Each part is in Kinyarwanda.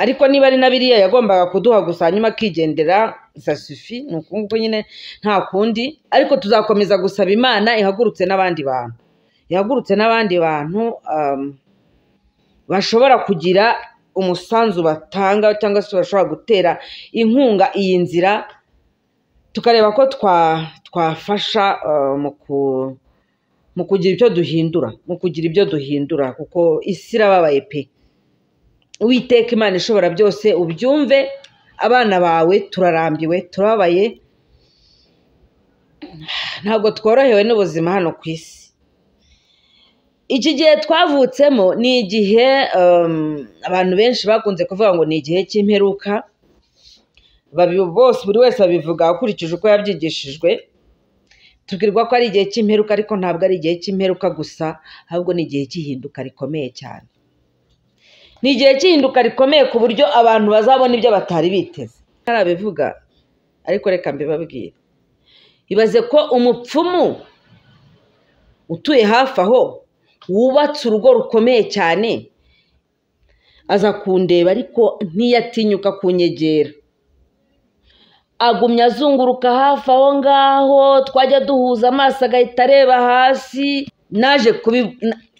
ariko niba ari nabiriya yagombaga kuduha gusa hanyuma akigendera ça suffit nuko nyine nta kundi ariko tuzakomeza gusaba Imana ihagurutse n'abandi bantu bashobora kugira umusanzu batanga cyangwa se bashobora gutera inkunga iyi nzira tukareba ko twafasha mu kugira ibyo duhindura kuko isi irababaye pe. Uwiteka Imana ishobora byose ubyumve, abana bawe turarambiwe, turababaye, ntabwo tworohewe n'ubuzima hano ku isi. Iki gihe twavutsemo ni igihe abantu benshi bakunze kuvuga ngo ni igihe cy'imperuka, buri wese abivuga akurikije uko yabyigishijwe. Tubwirwa ko ari igihe cy'imperuka ariko ntabwo ari igihe cy'imperuka gusa, ahubwo ni igihe cy'ihinduka rikomeye cyane. Ni igihe cy'ihinduka rikomeye ku buryo abantu bazabona ibyo batari biteze. Ntarabivuga ariko reka mbibabwire. Ibaze ko umupfumu utuye hafi aho wubatse urugo rukomeye cyane aza kundeba ariko ntiyatinyuka kunyegera. Agumya azunguruka hafi aho ngaho, twajya duhuza amaso agahita areba hasi. Naje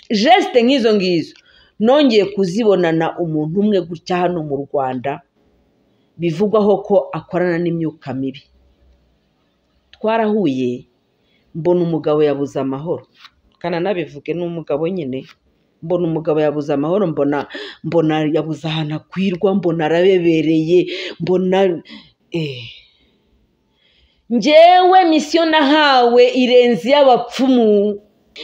geste nk'izo ngizo nongeye kuzibonana umuntu umwe gutya hano mu Rwanda bivugwaho ko akorana n'imyuka mibi. Twarahuye mbona umugabo yabuze amahoro, kana nabivuge n'umugabo nyine. Mbona umugabo yabuze amahoro, mbona yabuze ahantu akwirwa, mbona arabebereye, mbona njyewe misiyo nahawe irenze y'abapfumu.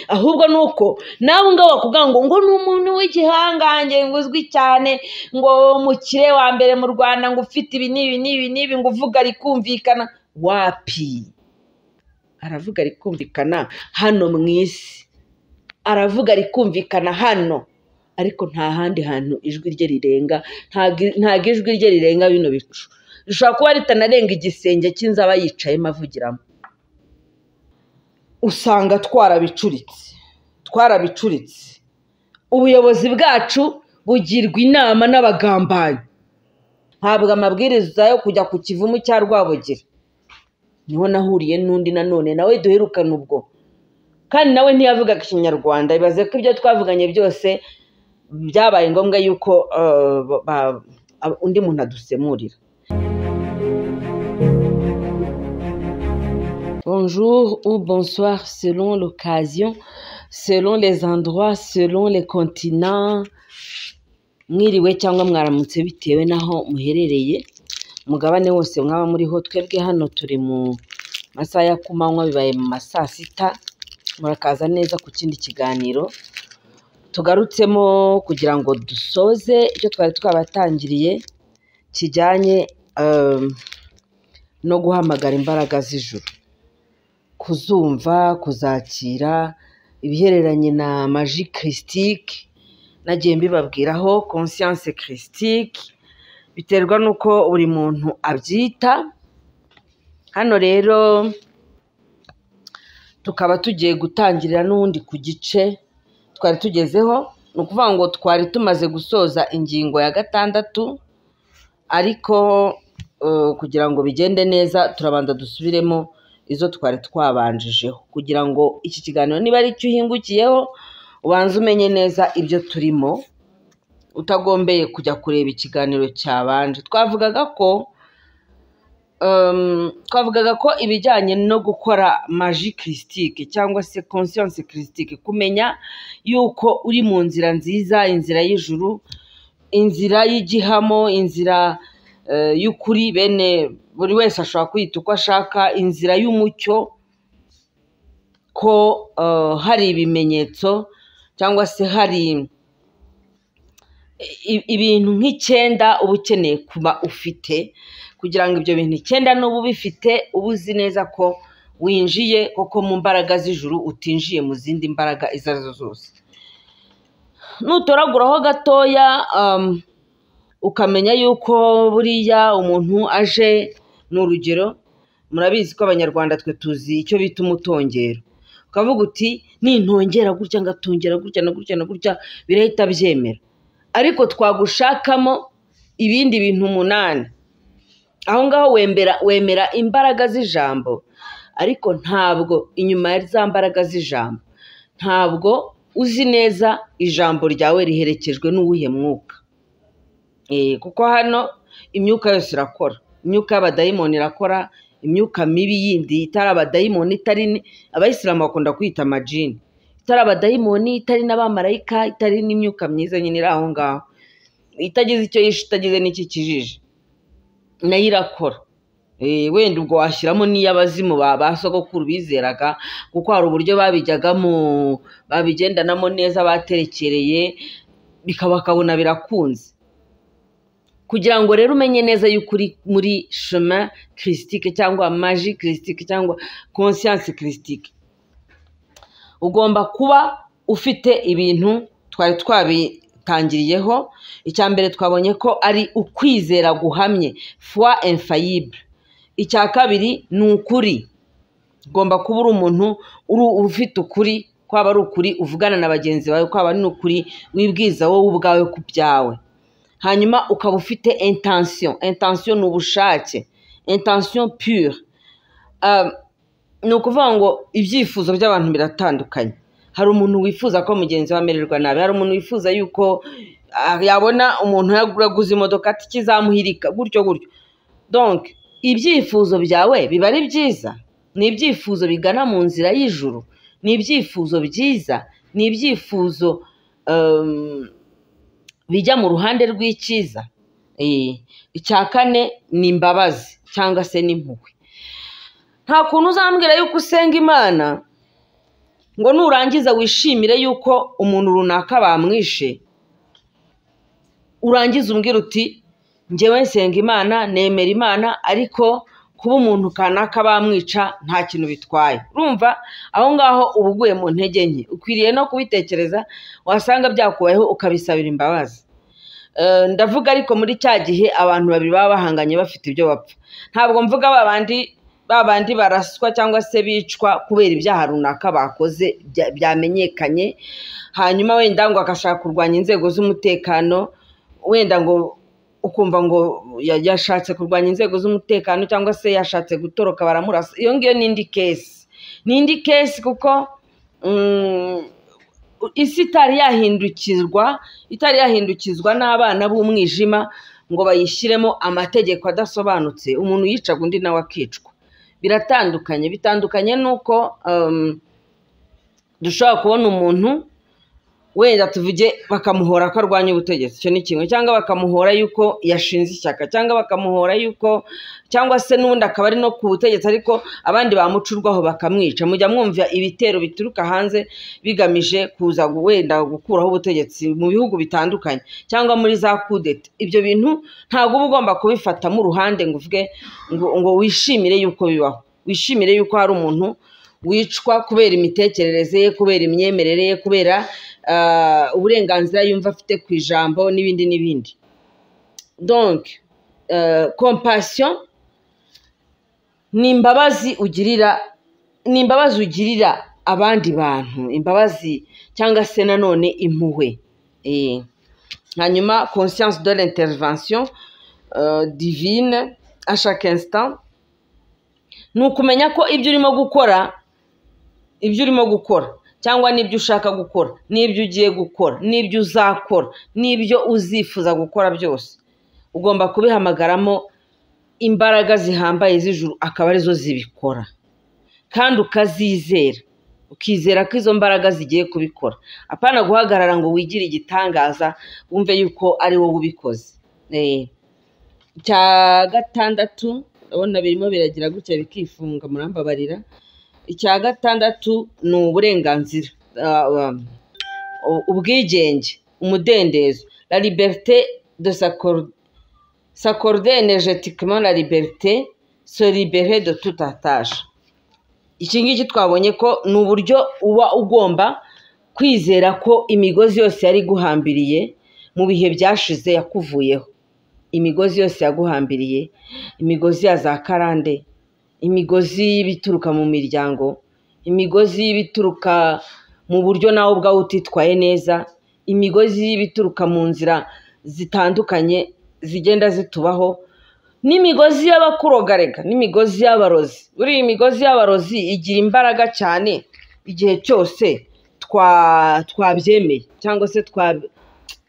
Ahubwo nuko nawe ngabo bakubwira ngo ni umuntu w'igihangange, ngo uzwi cyane, ngo umukire wa mbere mu Rwanda, ngo ufite ibi n'ibi, ngo uvuga rikumvikana. Wapi? Aravuga rikumvikana hano mu isi, aravuga rikumvikana hano, ariko nta handi hantu ijwi rye rirenga. Ntago ijwi rye rirenga bino bicu. Rishobora kuba ritanarenga igisenge cy'inzu aba yicayemo avugiramo. Usanga twarabicuritse. Ubuyobozi bwacu bugirwa inama n'abagambanyi. Ntabwo amabwiriza yo kujya ku kivumu cya Rwabugiri. Niho nahuriye n'undi nanone nawe duherukana ubwo, kandi nawe ntiyavugaga Ikinyarwanda. Ibaze ko ibyo twavuganye byose byabaye ngombwa yuko undi muntu adusemurira. Bonjour ou bonsoir selon l'occasion, selon les endroits, selon les continents. Mwiriwe cyangwa mwaramutse bitewe naho muherereye. Mugabane wose mwaba muriho, twebwe hano turi mu masaha ya kumanywa, bibaye mu masaa 6. Murakaza neza ku kindi kiganiro tugarutsemo kugira ngo dusoze icyo twari twabatangiriye kijyanye no guhamagara imbaraga z'ijuru, kuzumva, kuzakira ibihereranye na magie christique. Nagiye mbibabwiraho conscience christique, biterwa nuko buri muntu abyita. Hano rero tukaba tugiye gutangirira n'undi ku gice twari tugezeho. Ni ukuvuga ngo twari tumaze gusoza ingingo ya 6, ariko kugira ngo bigende neza turabanza dusubiremo izo twari twabanjijeho, kugira ngo iki kiganiro niba ari cyo uhingukiyeho ubanze umenye neza ibyo turimo, utagombeye kujya kureba ikiganiro cyabanje. Twavugaga ko ibijyanye no gukora magie christique cyangwa se conscience christique, kumenya yuko uri mu nzira nziza, inzira y'ijuru, inzira y'igihamo, inzira y'ukuri, bene buri wese ashobora kwita uko ashaka, inzira y'umucyo, ko hari ibimenyetso cyangwa se hari ibintu nk'icyenda uba ukeneye kuba ufite, kugira ngo ibyo bintu 9 n'ubu ubifite uba uzi neza ko winjiye koko mu mbaraga z'ijuru, utinjiye mu zindi mbaraga izo arizo zose. Nutoraguraho gatoya ukamenya yuko buriya umuntu aje, ni urugero, murabizi ko Abanyarwanda twe tuzi icyo bita umutongero. Ukavuga uti nintongera gutya ngatongera gutya na gutya na gutya birahita byemera. Ariko twagushakamo ibindi bintu 8. Aho ngaho wemera imbaraga z'ijambo, ariko ntabwo inyuma ya za mbaraga z'ijambo ntabwo uzi neza ijambo ryawe riherekejwe n'uwuhe mwuka. Kuko hano imyuka yose irakora, imyuka y'abadayimoni irakora, imyuka mibi yindi itari abadayimoni, itari abayisilamu bakunda kwita amajini, itari abadayimoni, itari n'abamarayika, itari n'imyuka myiza nyine iri aho ngaho, itagize icyo yishe, itagize n'iki kijije, nayo irakora. Wenda ubwo washyiramo n'iy'abazimu ba sogokuru bizeraga, kuko hari uburyo babijyagamo babigendanamo neza baterekereye bakabona birakunze. Kugira ngo rero umenye neza yuko uri muri chemin christique cyangwa magie christique cyangwa conscience christique, ugomba kuba ufite ibintu twari twabitangiriyeho. Icya mbere twabonye ko ari ukwizera guhamye, foi infaillible. Icya kabiri ni ukuri, ugomba kuba uri umuntu ufite ukuri, kwaba ari ukuri uvugana na bagenzi bawe, kwaba ari ukuri wibwiza wowe ubwawe ku byawe. Hanyuma ukaba ufite intention ni ubushake, intention pure. Ni ukuvuga ngo ibyifuzo by'abantu biratandukanye. Hari umuntu wifuza ko mugenzi we amererwa nabi, hari umuntu wifuza yuko yabona umuntu yaguze imodoka kizamuhirika gutyo gutyo. Donc ibyifuzo byawe biba ari byiza, ni ibyifuzo bigana mu nzira y'ijuru, ni ibyifuzo byiza, ni ibyifuzo bijya mu ruhande rw'icyiza. Icya kane ni imbabazi cyangwa se n'impuhwe. Nta kuntu uzambwira yuko usenga Imana ngo nurangiza wishimire yuko umuntu runaka bamwishe, urangiza umbwira uti njyewe nsenga Imana, nemera Imana, ariko kuba umuntu kanaka bamwica nta kintu bitwaye. Urumva aho ngaho uba uguye mu ntege nke. Ukwiriye no kubitekereza, wasanga byakubayeho ukabisabira imbabazi. Ndavuga ariko muri cya gihe abantu babiri baba bahanganye bafite ibyo bapfa. Ntabwo mvuga babandi baraswa cyangwa se bicwa kubera ibyaha runaka bakoze byamenyekanye, hanyuma wenda ngo agashaka kurwanya inzego z'umutekano, wenda ngo ukumva ngo yashatse kurwanya inzego z'umutekano cyangwa se yashatse gutoroka baramurasa. Iyo ngiyo ni indi case kuko isi itari yahindukizwa n'abana b'umwijima ngo bayishyiremo amategeko adasobanutse, umuntu yicaga undi nawe akicwa. Bitandukanye nuko dushobora kubona umuntu wenda tuvuge bakamuhora ko arwanya ubutegetsi, icyo ni kimwe, cyangwa bakamuhora yuko yashinze ishyaka, cyangwa bakamuhora yuko, cyangwa se n'ubundi akaba ari no ku butegetsi ariko abandi bamucurwaho bakamwica. Mujya mwumva ibitero bituruka hanze bigamije kuza wenda gukuraho ubutegetsi mu bihugu bitandukanye, cyangwa muri za kudeta. Ibyo bintu ntabwo uba ugomba kubifatamo uruhande ngo uvuge ngo wishimire yuko bibaho, wishimire yuko hari umuntu wicwa kubera imitekerereze ye, kubera imyemerere ye, kubera uburenganzira yumva afite ku ijambo n'ibindi n'ibindi. Donc compassion ni imbabazi ugirira abandi bantu, imbabazi cyangwa se nanone impuhwe. Hanyuma conscience de l'intervention divine à chaque instant, ni ukumenya ko ibyo urimo gukora cyangwa n'ibyo ushaka gukora, n'ibyo ugiye gukora, n'ibyo uzakora, n'ibyo uzifuza gukora byose, ugomba kubihamagaramo imbaraga zihambaye z'ijuru, akaba arizo zibikora. Kandi ukizera ko izo mbaraga zigiye kubikora. Apana guhagarara ngo wigire igitangaza wumve yuko ari wowe ubikoze. Icya gatandatu, urabona birimo biragira gutya bikifunga, murambabarira. Icya gatandatu ni uburenganzira, ubwigenge, umudendezo, la liberté de s'accorder énergétiquement la liberté, se libérer de toute attache. Iki ngiki twabonye ko ni uburyo uba ugomba kwizera ko imigozi yose yari guhambiriye mu bihe byashize yakuvuyeho. Imigozi yose yaguhambiriye, imigozi ya za karande, imigozi y'ibituruka mu miryango, imigozi y'ibituruka mu buryo nawe ubwawe utitwaye neza, imigozi y'ibituruka mu nzira zitandukanye, zigenda zitubaho n'imigozi y'abakurogarega n'imigozi y'abarozi. Buriya imigozi y'abarozi igira imbaraga cyane igihe cyose twabyemeye cyangwa se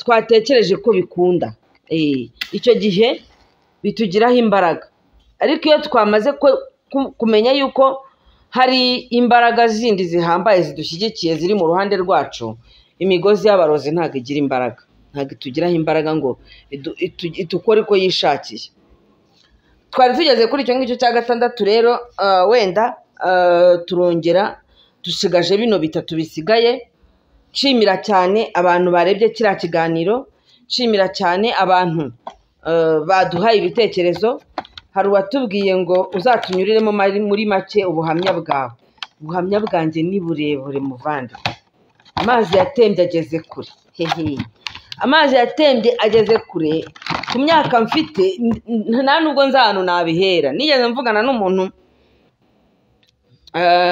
twatekereje ko bikunda. Icyo gihe bitugiraho imbaraga, ariko iyo twamaze kumenya yuko hari imbaraga zindi zihambaye zidushyigikiye ziri mu ruhande rwacu, imigozi y'abarozi ntabwo igira imbaraga, ntabwo itugiraho imbaraga ngo itukore uko yishakiye. Twari tugeze kuri icyo ngicyo cya gatandatu rero, wenda turongera dusigaje bino bitatu bisigaye. Nshimira cyane abantu barebye kiriya kiganiro, nshimira cyane abantu baduhaye ibitekerezo. Hari uwatubwiye ngo uzatunyuriremo muri make ubuhamya bwawe. Ubuhamya bwanjye ni burebure muvandi. Amazi yatembye ageze kure, amazi yatembye ageze kure. Ku myaka mfite nta nubwo nzi ahantu nabihera. Nigeze mvugana n'umuntu,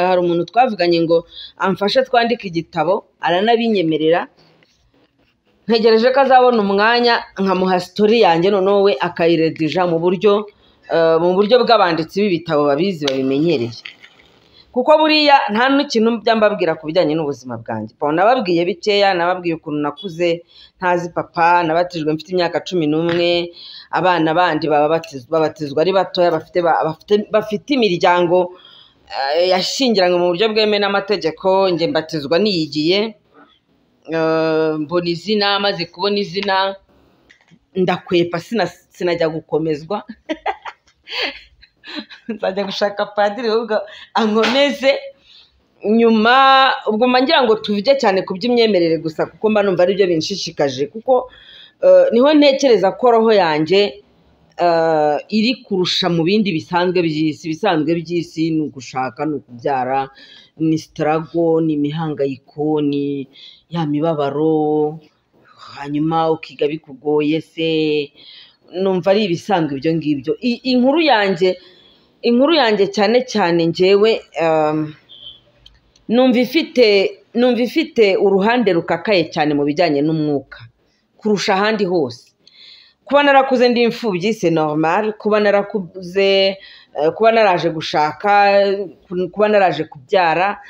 hari umuntu twavuganye ngo amfashe twandike igitabo, aranabinyemerera. Ntegereje ko azabona umwanya nkamuha sitori yanjye, noneho we akayiredija mu buryo bw'abanditsi b'ibitabo babizi babimenyereye. Kuko buriya nta n'ikintu mbabwira ku bijyanye n'ubuzima bwanjye. Nababwiye bikeya, nababwiye ukuntu nakuze ntazi papa, nabatijwe mfite imyaka 11, abana bandi babatizwa ari batoya, bafite imiryango yashingiranywe mu buryo bwemewe n'amategeko. Njye mbatizwa niyigiye, mbona izina, maze kubona izina ndakwepa, sinajya gukomezwa. Nzajya gushaka padiri ubwo ankomeze nyuma. Ubwo ngira ngo tuvuge cyane ku by'imyemerere gusa, kuko mba numva ari byo binshishikaje, kuko niho ntekereza ko roho yanjye iri kurusha mu bindi bisanzwe by'isi. Ibisanzwe by'isi ni ugushaka, ni ukubyara, ni sitarago, ni imihangayiko, ni ya mibabaro, hanyuma ukiga bikugoye se. Numva ari ibisanzwe ibyo ngibyo. Inkuru yanjye cyane cyane njyewe numva ifite uruhande rukakaye cyane mu bijyanye n'umwuka kurusha ahandi hose. Kuba narakuze ndi imfubyi c'est normal, kuba narakuze, kuba naraje gushaka, kuba naraje kubyara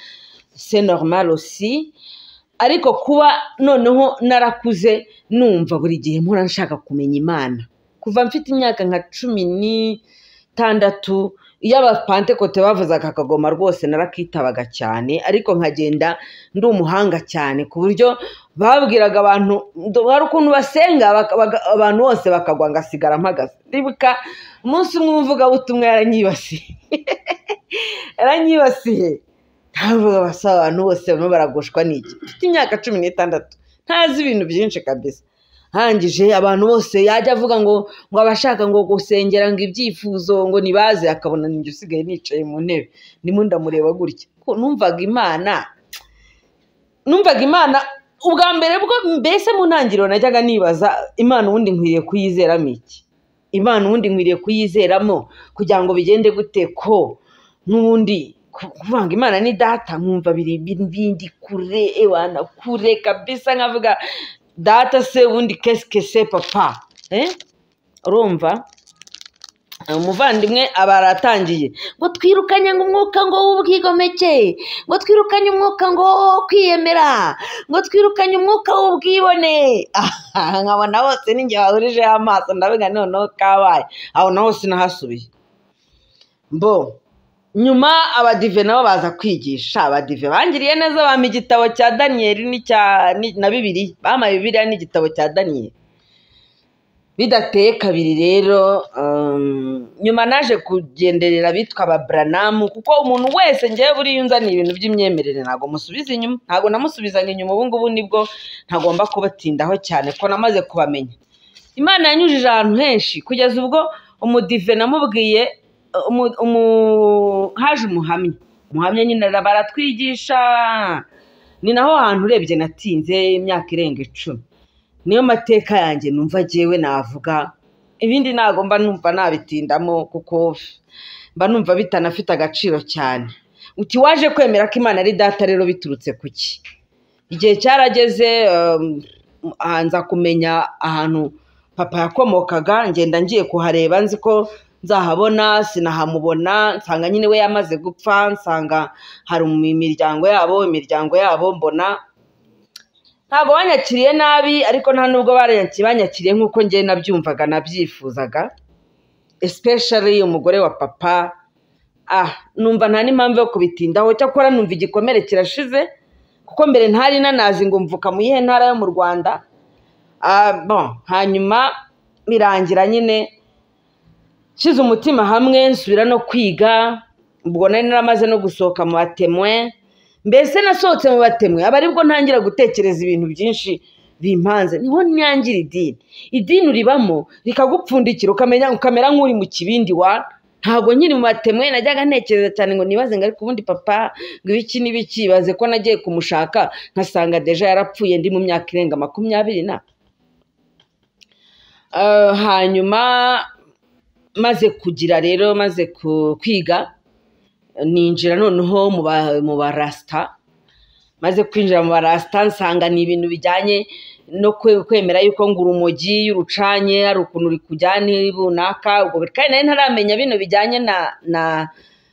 c'est normal aussi. Ariko kuba noneho narakuze numva buri gihe mpora nshaka kumenya Imana. Kuva mfite imyaka nka 16, iyo abapantekote bavuzaga akagoma rwose narakitabaga cyane, ariko nkagenda ndi umuhanga cyane ku buryo babwiraga abantu hari ukuntu basenga abantu bose bakagwa ngasigara mpagaze. Ndibuka umunsi umwe umuvugabutumwa yaranyibasiye ntavuga basa abantu bose barimo baragoshwa n'iki. Mfite imyaka 16 ntazi ibintu byinshi kabisa. Hangije abantu bose yajya avuga ngo abashaka ngo gusengera ngo ibyifuzo ngo nibaze, akabona ninjye usigaye nicaye mu ntebe ndimo ndamureba gutya. Numvaga Imana ubwa mbere bwo mbese mu ntangiriro najyaga nibaza Imana ubundi nkwiriye kuyizeramo iki? Imana ubundi nkwiriye kuyizeramo kugira ngo bigende gute? Ko n'ubundi kuvanga Imana ni data, nkumva bindi kure, ewana kure kabisa. Nkavuga data se ubundi qu'est-ce que c'est papa? Urumva umuvandimwe aba aratangiye ngo twirukanye umwuka ngo w'ubwigomeke, ngo twirukanye umwuka ngo kwiyemera, ngo twirukanye umwuka w'ubwibone. Nkabona hose ninjye wahurije amaso, ndavuga noneho kabaye aho naho sinahasubiye. Nyuma abadive nabo baza kwigisha. Abadive bangiriye neza, bampa igitabo cya Daniyeli na Bibiliya, bampa Bibiliya n'igitabo cya Daniyeli. Bidateye kabiri rero nyuma naje kugenderera bitwa Ababranamu, kuko umuntu wese ngiye buri yunzaniye ibintu by'imyemerere ntago musubiza inyuma, ntago namusubizanga inyuma. Ubu ngubu nibwo ntagomba kubatindaho cyane ko namaze kubamenya. Imana yanyujije ahantu henshi kugeza ubwo umudive namubwiye haje umuhamya nyine baratwigisha. Ni naho hantu urebye natinze imyaka irenga 10. Niyo mateka yanjye numva jewe navuga, ibindi ntago mba numva nabitindamo kuko mba numva bitanafite agaciro cyane. Uti waje kwemera ko Imana ari data rero biturutse kuki? Igihe cyarageze hanza kumenya ahantu papa yakomokaga, ngenda ngiye kuhareba nzi ko nzahabona, sinahamubona, nsanga nyine we yamaze gupfa, nsanga hari imiryango yabo mbona ntabwo banyakiriye nabi, ariko nta nubwo banyakiriye nk'uko njye nabyumvaga nabyifuzaga, especially umugore wa papa. Numva nta n'impamvu yo kubitindaho, cyakora numva igikomere kirashize, kuko mbere ntari nanazi ngo mvuka mu yihe ntara yo mu Rwanda. Hanyuma birangira nyine shize umutima hamwe, nsubira no kwiga. Ubwo nari naramaze no gusohoka mu batemwe, mbese nasohotse mu batemwe aba aribwo ntangira gutekereza ibintu byinshi bimpanze. Niho nyangira idini uribamo rikagupfundikira ukamera nk'uri mu kibindi ntabwo nyiri mu batemwe najyaga ntekereza cyane ngo nibaze ngo ariko ubundi papa ngo ibiki n'ibiki, baze ko nagiye kumushaka nkasanga deja yarapfuye ndi mu myaka irenga 20 hanyuma maze kugira rero maze kwiga ninjira noneho mu barasta. Maze kwinjira mu barasta nsanga ni ibintu bijyanye no kwemera yuko ngo urumogi y'urucanye ari ukuntu uri kujyana runaka. Ubwo kandi nari ntaramenya bino bijyanye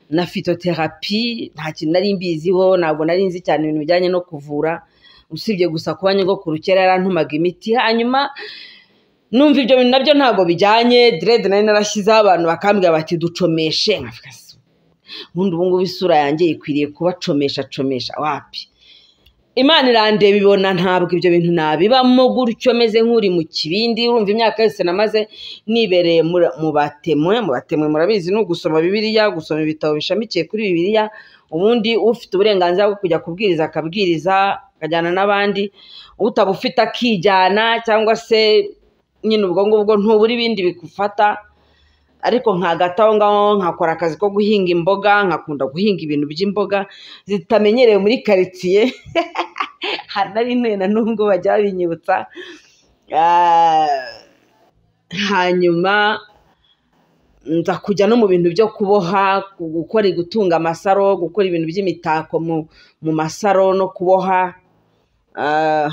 na phytotherapy, nta kintu nari mbiziho, ntabwo nari nzi cyane ibintu bijyanye no kuvura, usibye gusa kuba nyogokuru kera yarantumaga imiti. Hanyuma numva ibyo bintu nabyo ntabwo bijyanye, dread nari narashyizeho abantu bakambwira bati ducomeshe, nkavuga ubundi ubu ngubu isura yanjye ikwiriye kubacomesha wapi. Imana irandeba ibona ntabwo ibyo bintu nabibamo gutyo meze nk'uri mu kibindi. Urumva imyaka yose namaze nibereye mu batemwe murabizi ni ugusoma Bibiliya, gusoma ibitabo bishamikiye kuri Bibiliya, ubundi ufite uburenganzira bwo kujya kubwiriza akabwiriza akajyana n'abandi, utabufite akijyana, cyangwa se nyine ubwo ngubwo ntubura ibindi bigufata. Ariko nkagataho ngaho nkakora akazi ko guhinga imboga, nkakunda guhinga ibintu by'imboga zitamenyerewe muri quartier. Nari ntuye na nubwo bajya binyibutsa. Hanyuma nza kujya no mu bintu byo kuboha, gutunga amasaro, gukora ibintu by'imitako mu masaro no kuboha.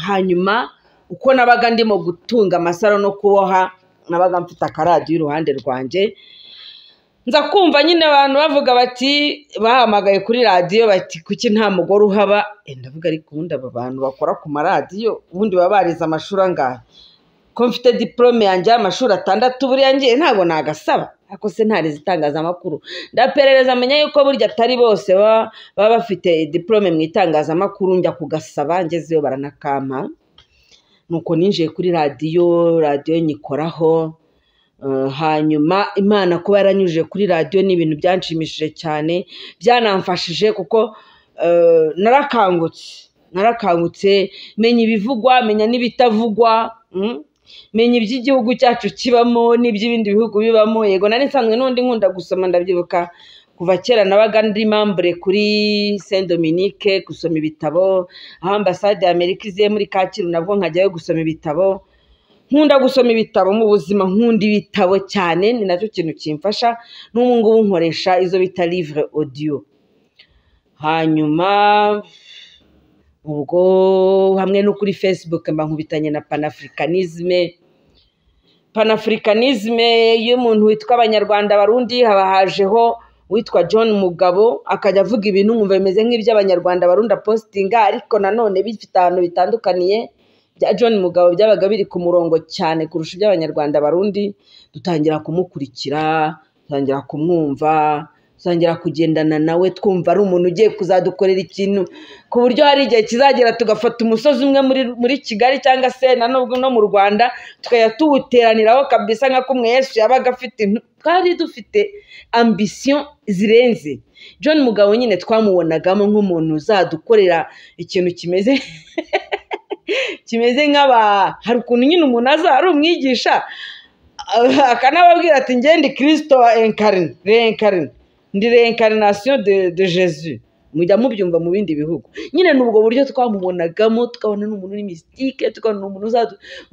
Hanyuma uko nabaga ndimo gutunga amasaro no kuboha, nabaga mfite akaradiyo iruhande rwanjye, nza kumva nyine abantu bavuga bati, bahamagaye kuri radiyo bati kuki nta mugore uhaba. Ndavuga ariko ubundi aba bantu bakora ku maradiyo ubundi baba barize amashuri angahe? Ko mfite diplome yanjye y'amashuri 6 buriya ngiye ntabwo nagasaba, ariko se ntarize itangazamakuru. Ndaperereza amenya yuko burya atari bose baba bafite diplome mu itangazamakuru, njya kugasaba, ngezeyo baranakampa. Nuko ninjiye kuri radiyo nyikoraho. Hanyuma Imana kuba yaranyujije kuri radiyo ni ibintu byanshimishije cyane, byanamfashije kuko narakangutse menya ibivugwa, menya n'ibitavugwa, menya iby'igihugu cyacu kibamo n'iby'ibindi bihugu bibamo. Yego nari nsanzwe n'undi nkunda gusoma, ndabyibuka kuva kera nabaga ndi membre kuri Saint Dominique gusoma ibitabo, aho ambasade ya Amerika iziye muri Kacyiru nabwo nkajyayo gusoma ibitabo. Nkunda gusoma ibitabo mu buzima, nkunda ibitabo cyane, ni nacyo kintu kimfasha. N'ubu ngubu nkoresha izo bita livre audio. Hanyuma ubwo hamwe no kuri Facebook mba nkubitanye na panafricanisme y'umuntu witwa Abanyarwanda Barundi. Haba hajeho witwa John Mugabo, akajya avuga ibintu nkumva bimeze nk'iby'Abanyarwanda Barundi postinga, ariko nanone bifite ahantu bitandukaniye. Bya John Mugabo byabaga biri ku murongo cyane kurusha iby'Abanyarwanda Barundi. Dutangira kumukurikira, dutangira kumwumva, dutangira kugendana nawe, twumva ari umuntu ugiye kuzadukorera ikintu, ku buryo hari igihe kizagera tugafata umusozi umwe muri Kigali cyangwa se no mu Rwanda, tukajya tuwuteraniraho kabisa nka kumwe Yesu yabaga afite. Twari dufite ambition zirenze. John Mugabo nyine twamubonagamo nk'umuntu uzadukorera ikintu kimeze hari ukuntu nyine umuntu ari umwigisha akanababwira ati ngende Kristo reincarné, ndi reincarnation de Jésus. Mujya mubyumva mu bindi bihugu. Nyine n'ubwo buryo twamubonagamo, tukabona n'umuntu uri mystique, tukabona n'umuntu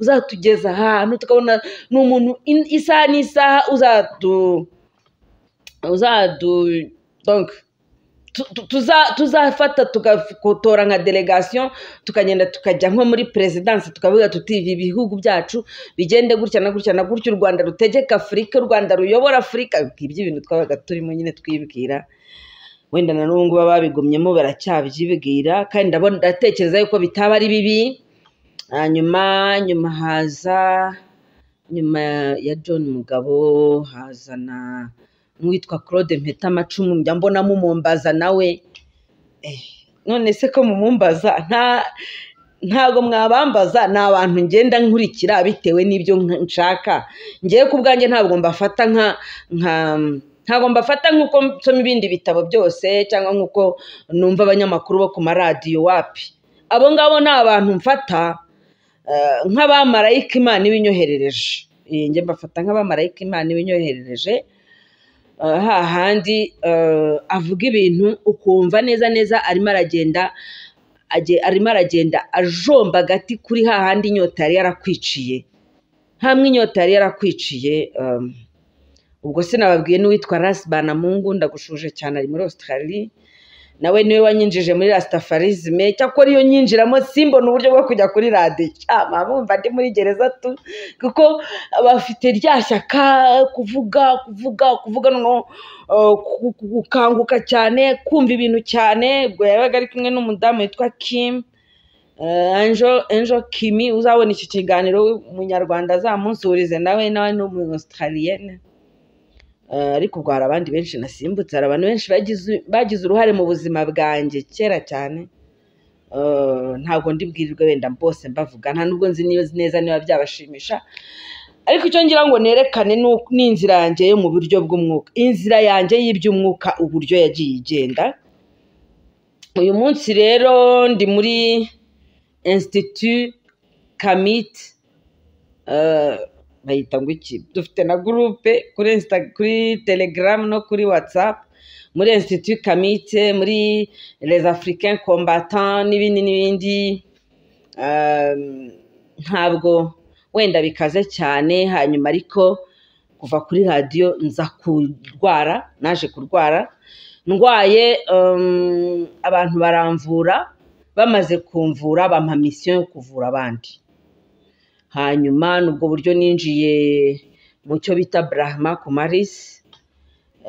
uzatugeza ahantu, tukabona n'umuntu isaha n'isaha donc tuzafata tugatora nka delegation tukagenda tukajya nko muri presidence tukavuga tuti ibi bihugu byacu bigende gutya na gutya na gutya u Rwanda rutegeka Afurika u Rwanda ruyobora Afurika ibintu twabaga turimo nyine twibwira wenda na n'ubu ngubu babigumyemo baracyabyibwira kandi ndabona ndatekereza yuko bitaba ari bibi. Nyuma haza nyuma ya John Mugabo hazana n'uwitwa Claude Mpetamacumu njya mbona mumumbaza nawe none se ko mumumbaza ntago mwabambaza ni abantu ngenda nkurikira bitewe n'ibyo nshaka ngiye ku bwanjye ntabwo mbafata ntabwo mbafata nk'uko nsoma ibindi bitabo byose cyangwa nk'uko numva abanyamakuru bo ku maradiyo wapi. Abo ngabo ni abantu mfata nk'abamarayika Imana ibinyoherereje. Njye mbafata nk'abamarayika Imana ibinyoherereje hahandi avuga ibintu ukumva neza arimo aragenda ajomba agati kuri hahandi inyota yari yarakwiciye hamwe inyota yari yarakwiciye. Ubwo sinababwiye n'uwitwa Rasbanamungu ndagushuje cyane ari muri Australia nawe niwe wanyinjije muri Rastafarisme cyakora iyo nyinjiramo simbona uburyo bwo kujya kuri radio bumva ndi muri gereza tu kuko bafite rya shyaka kuvuga no gukanguka cyane kumva ibintu cyane. Ubwo yabaga ari kumwe n'umudamu witwa Kim Angel Kimi uzabona iki kiganiro umunyarwanda azamunsurize nawe ni umu Australienne. Ariko ubwo hari abandi benshi nasimbutse hari abantu benshi bagize uruhare mu buzima bwanjye kera cyane. Ntabwo ndibwirirwe wenda bose mbavuga nta nubwo nzi neza niba byabashimisha ariko icyo ngira ngo nerekane ni inzira yanjye yo mu buryo bw'umwuka inzira yanjye y'iby'umwuka uburyo yagiye igenda. Uyu munsi rero ndi muri Institut Kamit bayita ngo iki dufite na groupe kuri Telegram no kuri WhatsApp muri Institut Kamit muri les Africains combattants n'ibindi ntabwo wenda bikaze cyane. Hanyuma ariko kuva kuri radio naje kurwara ndwaye abantu baramvura bamaze kumvura bampa mission yo kuvura abandi. Hanyuma nubwo buryo ninjiye mu cyo bita Brahma Kumaris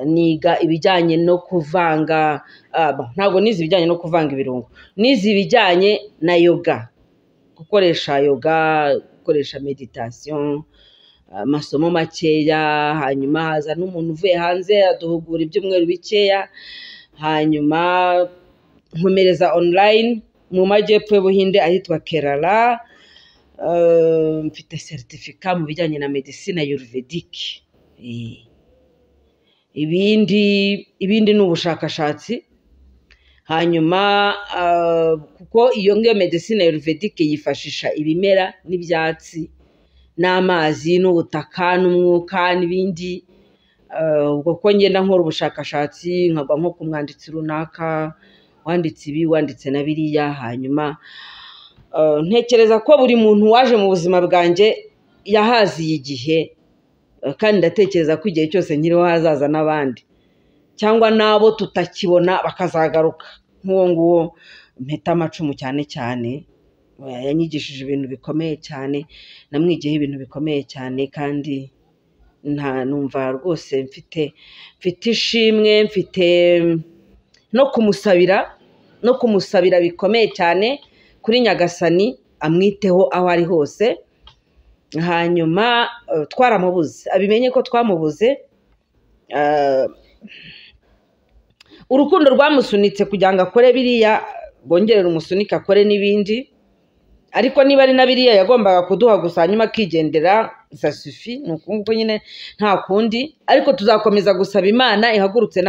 niga ibijyanye no kuvanga ntabwo nizi ibijyanye no kuvanga ibirungo nizi ibijyanye na yoga gukoresha meditation amasomo makeya. Hanyuma haza n'umuntu uvuye hanze aduhugura ibyumweru bikeya hanyuma nkomereza online mu majyepfo y'Ubuhinde ahitwa Kerala. Mfite certificat mu bijyanye na medicine ayurvedique. Ibindi ni ubushakashatsi. Hanyuma kuko iyo ngiyo medicine ayurvedique yifashisha ibimera n'ibyatsi n'amazi n'ubutaka n'umwuka n'ibindi. Ubwo ko ngenda nkora ubushakashatsi nkagwa nko ku mwanditsi runaka wanditse ibi wanditse na biriya. Hanyuma ntekereza ko buri muntu waje mu buzima bwanjye yahaziye igihe kandi ndatekereza ko igihe cyose nkiriho hazaza n'abandi cyangwa nabo tutakibona bakazagaruka nk'uwo nguwo Mpetamacumu cyane yanyigishije ibintu bikomeye cyane namwigiyeho ibintu bikomeye cyane kandi numva rwose mfite ishimwe mfite no kumusabira bikomeye cyane kuri Nyagasani amwiteho aho ari hose. Hanyuma twaramubuze abimenye ko twamubuze. Urukundo rwamusunitse kugira ngo akore biriya bongerera umusunika akore n'ibindi ariko niba ari na biriya yagombaga kuduha gusa hanyuma akigendera ça suffit nuko nyine nta kundi. Ariko tuzakomeza gusaba Imana ihagurutse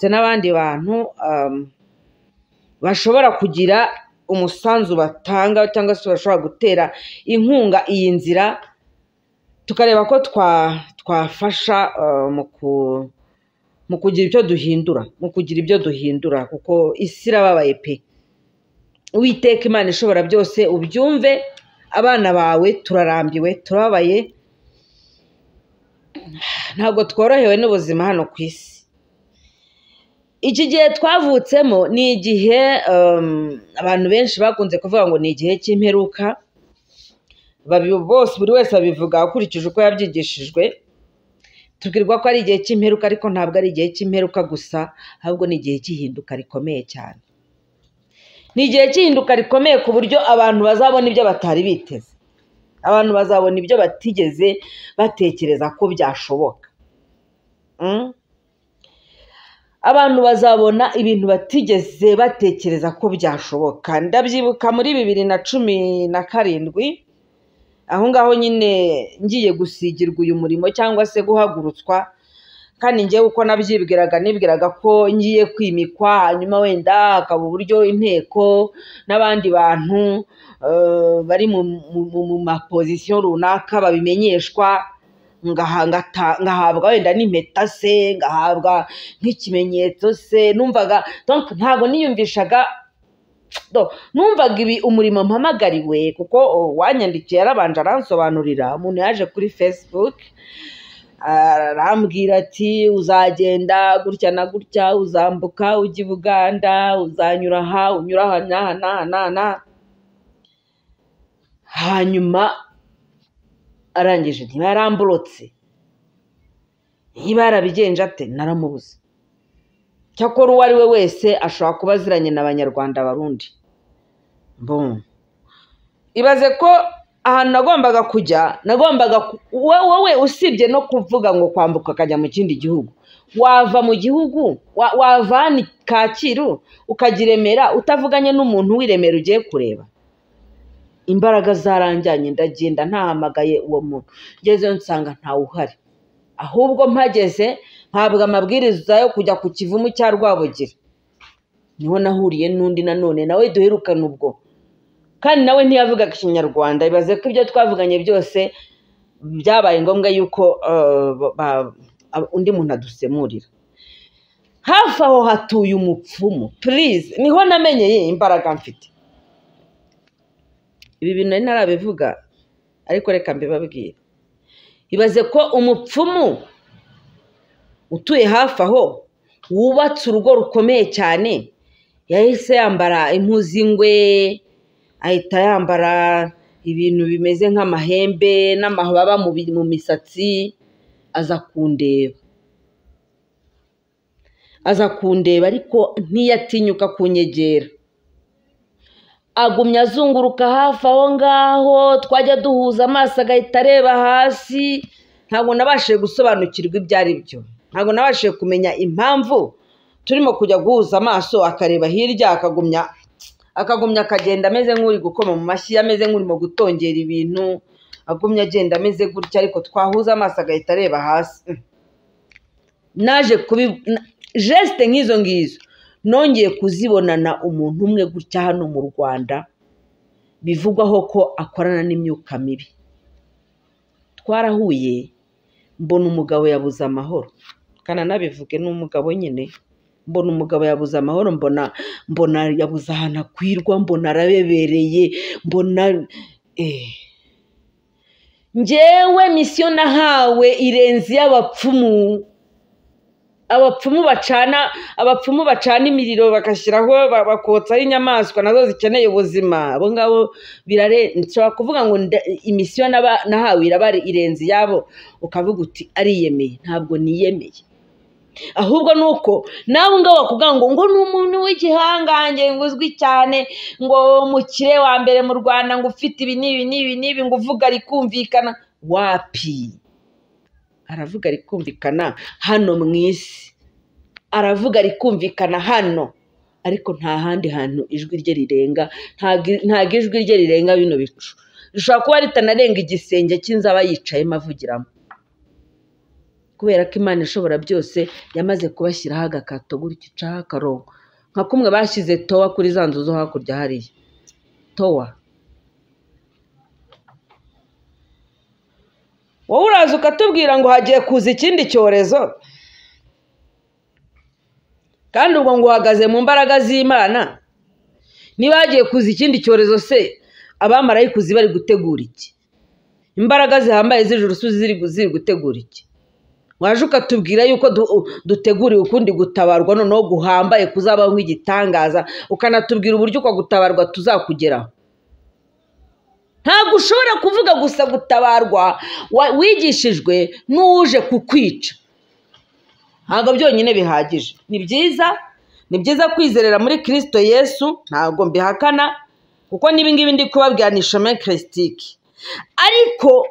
n'abandi bantu bashobora kugira umusanzu batanga cyangwa se bashobora gutera inkunga iyi nzira tukareba ko twafasha mu kugira ibyo duhindura kuko isi irababaye pe. Uwiteka Imana ishobora byose ubyumve abana bawe turarambiwe turababaye ntabwo tworohewe n'ubuzima hano ku isi. iki gihe twavutsemo ni igihe abantu benshi bakunze kuvuga ngo ni igihe cy'imperuka, bose buri wese abivuga akurikije uko yabyigishijwe. Tubwirwa ko ari igihe cy'imperuka, ariko ntabwo ari igihe cy'imperuka gusa, ahubwo ni igihe cy'ihinduka rikomeye cyane. Ni igihe cy'ihinduka rikomeye ku buryo abantu bazabona ibyo batari biteze, abantu bazabona ibyo batigeze batekereza ko byashoboka. Abantu bazabona ibintu batigeze batekereza ko byashoboka. Ndabyibuka muri 2017, aho ngaho nyine ngiye gusigirwa uyu murimo cyangwa se guhagurutswa, kandi njyewe uko nibwiraga ko ngiye kwimikwa, hanyuma wenda hakaba uburyo inteko n'abandi bantu bari mu mapozisiyo runaka babimenyeshwa, ngahabwa wenda n'impeta se, ngahabwa nk'ikimenyetso se. Numvaga ntabwo niyumvishaga, numvaga ibi umurimo mpamagariwe, kuko wanyandikiye yarabanje aransobanurira. Umuntu yaje kuri Facebook arambwira ati uzagenda gutya na gutya, uzambuka ujya i Buganda, uzanyura aha, unyura aha. Hanyuma arangije niba yaramburotse, niba yarabigenje ate, naramubuze. Cyakora uwo ari we wese ashobora kuba aziranye n'Abanyarwanda Barundi. Ibaze ko ahantu nagombaga kujya, wowe usibye no kuvuga ngo kwambuka akajya mu kindi gihugu, wava mu gihugu, wava Kacyiru ukajya i Remera utavuganye n'umuntu w'i Remera ugiye kureba. Imbaraga zaranjyanye, ndagenda ntahamagaye uwo muntu, ngezeyo nsanga ntawe uhari. Ahubwo mpageze mpabwa amabwiriza yo kujya ku Kivumu cya Rwabugiri. Niho nahuriye n'undi nanone nawe duherukana ubwo, kandi nawe ntiyavugaga Ikinyarwanda. Ibaze ko ibyo twavuganye byose byabaye ngombwa yuko undi muntu adusemurira. Hafi aho hatuye umupfumu, please, niho namenyeye imbaraga mfite. Ibi bintu nari narabivuga, ariko reka mbibabwire. Ibaze ko umupfumu utuye hafi aho, wubatse urugo rukomeye cyane, yahise yambara impu z'ingwe, ahita yambara ibintu bimeze nk'amahembe n'amababa mu misatsi, aza kundeba ariko ntiyatinyuka kunyegera. Agumya azunguruka hafi aho ngaho, twajya duhuza amaso agahita areba hasi. Ntabwo nabashije gusobanukirwa ibyo ari byo, ntabwo nabashije kumenya impamvu turimo kujya guhuza amaso, akareba hirya, akagumya akagenda ameze nk'uri gukoma mu mashyi, ameze nk'urimo gutongera ibintu, agumya agenda ameze gutya, ariko twahuza amaso agahita areba hasi. Naje geste nk'izo ngizo nongeye kuzibonana umuntu umwe gutya hano mu Rwanda, bivugwaho ko akorana n'imyuka mibi. Twarahuye, mbona umugabo yabuze amahoro, kana nabivuge n'umugabo nyine. Mbona umugabo yabuze amahoro, mbona yabuze ahantu akwirwa, mbona arabebereye, mbona njyewe misiyo nahawe irenze y'abapfumu. Abapfumu bacana imiriro bagashyiraho, bakotsaho inyamaswa nazo zikeneye ubuzima. Abo ngabo nshobora kuvuga ngo imisiyo nahawe iraba irenze yabo, ukavuga uti ariyemeye. Ntabwo niyemeye, ahubwo nuko nawe ngabo bakubwira ngo ni umuntu w'igihangange, ngo uzwi cyane, ngo umukire wa mbere mu Rwanda, ngo ufite ibi n'ibi, ngo uvuga rikumvikana. Wapi? Aravuga rikumvikana hano mu isi, aravuga rikumvikana hano, ariko nta handi hantu ijwi rye rirenga. Ntabwo ijwi rye rirenga bino bicu, rishobora kuba ritanarenga igisenge cy'inzu aba yicayemo avugiramo, kubera ko Imana ishobora byose yamaze kubashyiraho agakato gutya, icaho akarongo, nka kumwe bashyize towa kuri za nzu zo hakurya hariya. Towa wowe uraza ukatubwira ngo hagiye kuza ikindi cyorezo, kandi ubwo ngo uhagaze mu mbaraga z'Imana. Niba hagiye kuza ikindi cyorezo se, abamarayikuzi bari gutegura iki? Imbaraga zihambaye z'ijuru ziri gutegura iki? waje ukatubwira yuko duteguriwe ukundi gutabarwa noneho guhambaye kuzabaho nk'igitangaza, ukanatubwira uburyo uko gutabarwa tuzakugeraho. Ntabwo ushobora kuvuga gusa gutabarwa wigishijwe n'uje kukwica, ntabwo byonyine bihagije. Ni byiza kwizerera muri Kristo Yesu, ntabwo mbihakana, kuko n'ibingibi ndi kubabwira ni chemin christique. Ariko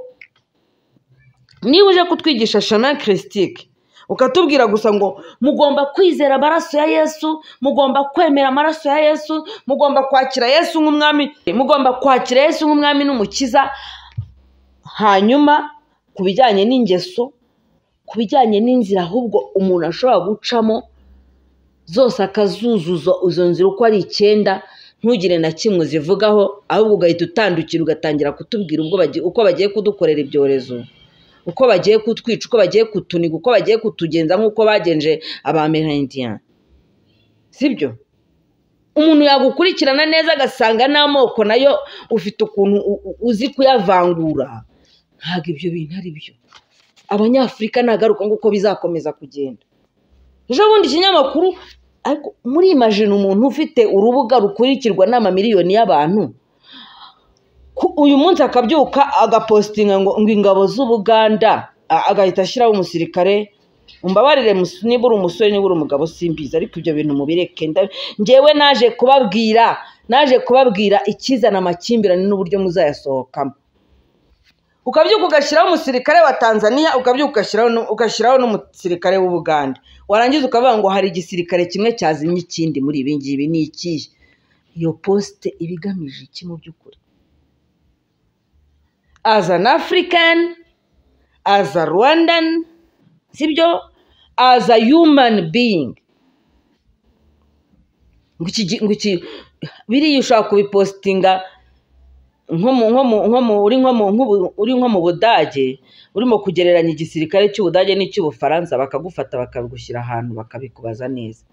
niba uje kutwigisha chemin christique ukatubwira gusa ngo mugomba kwizera amaraso ya Yesu, mugomba kwemera amaraso ya Yesu, mugomba kwakira Yesu nk'umwami, mugomba kwakira Yesu nk'umwami n'umukiza, hanyuma ku bijyanye n'ingeso, ku bijyanye n'inzira ahubwo umuntu ashobora gucamo zose akazuzuza izo nzira uko ari 9, ntugire na kimwe zivugaho, ahubwo ugahita utandukira ugatangira kutubwira uko bagiye kudukorera ibyorezo, uko bagiye kutwica, uko bagiye kutuniga, uko bagiye kutugenza nk'uko bagenje Abamerindien. Sibyo? Umuntu yagukurikirana neza agasanga n'amoko nayo ufite ukuntu uzi kuyavangura. Ntabwo ibyo bintu ari byo. Abanyafurika nagaruka nguko bizakomeza kugenda. Ejo bundi ikinyamakuru, ariko muri imagine umuntu ufite urubuga rukurikirwa n'amamiliyoni y'abantu, uyu munsi akabyuka agapostinga ngo ingabo z'Ubuganda, agahita ashyiraho umusirikare. Umbabarire niba uri umusore niba uri umugabo simbizi, ariko ibyo bintu mubireke. Njyewe naje kubabwira ikizana amakimbirane n'uburyo muzayasohokamo. Ukabyuka ugashyiraho umusirikare wa Tanzania, ukabyuka ugashyiraho n'umusirikare w'Ubuganda, warangiza ukavuga ngo hari igisirikare kimwe cyazimye ikindi muri ibi ngibi. Ni ikihe? Iyo poste ibigamije iki mu by'ukuri? As an African, as a Rwandan, sibyo, as a human being, biriya ushaka kubipostinga uri nko mu Budage, urimo kugereranya igisirikare cy'Ubudage n'icy'Ubufaransa, bakagufata bakabigushyira ahantu bakabikubaza neza,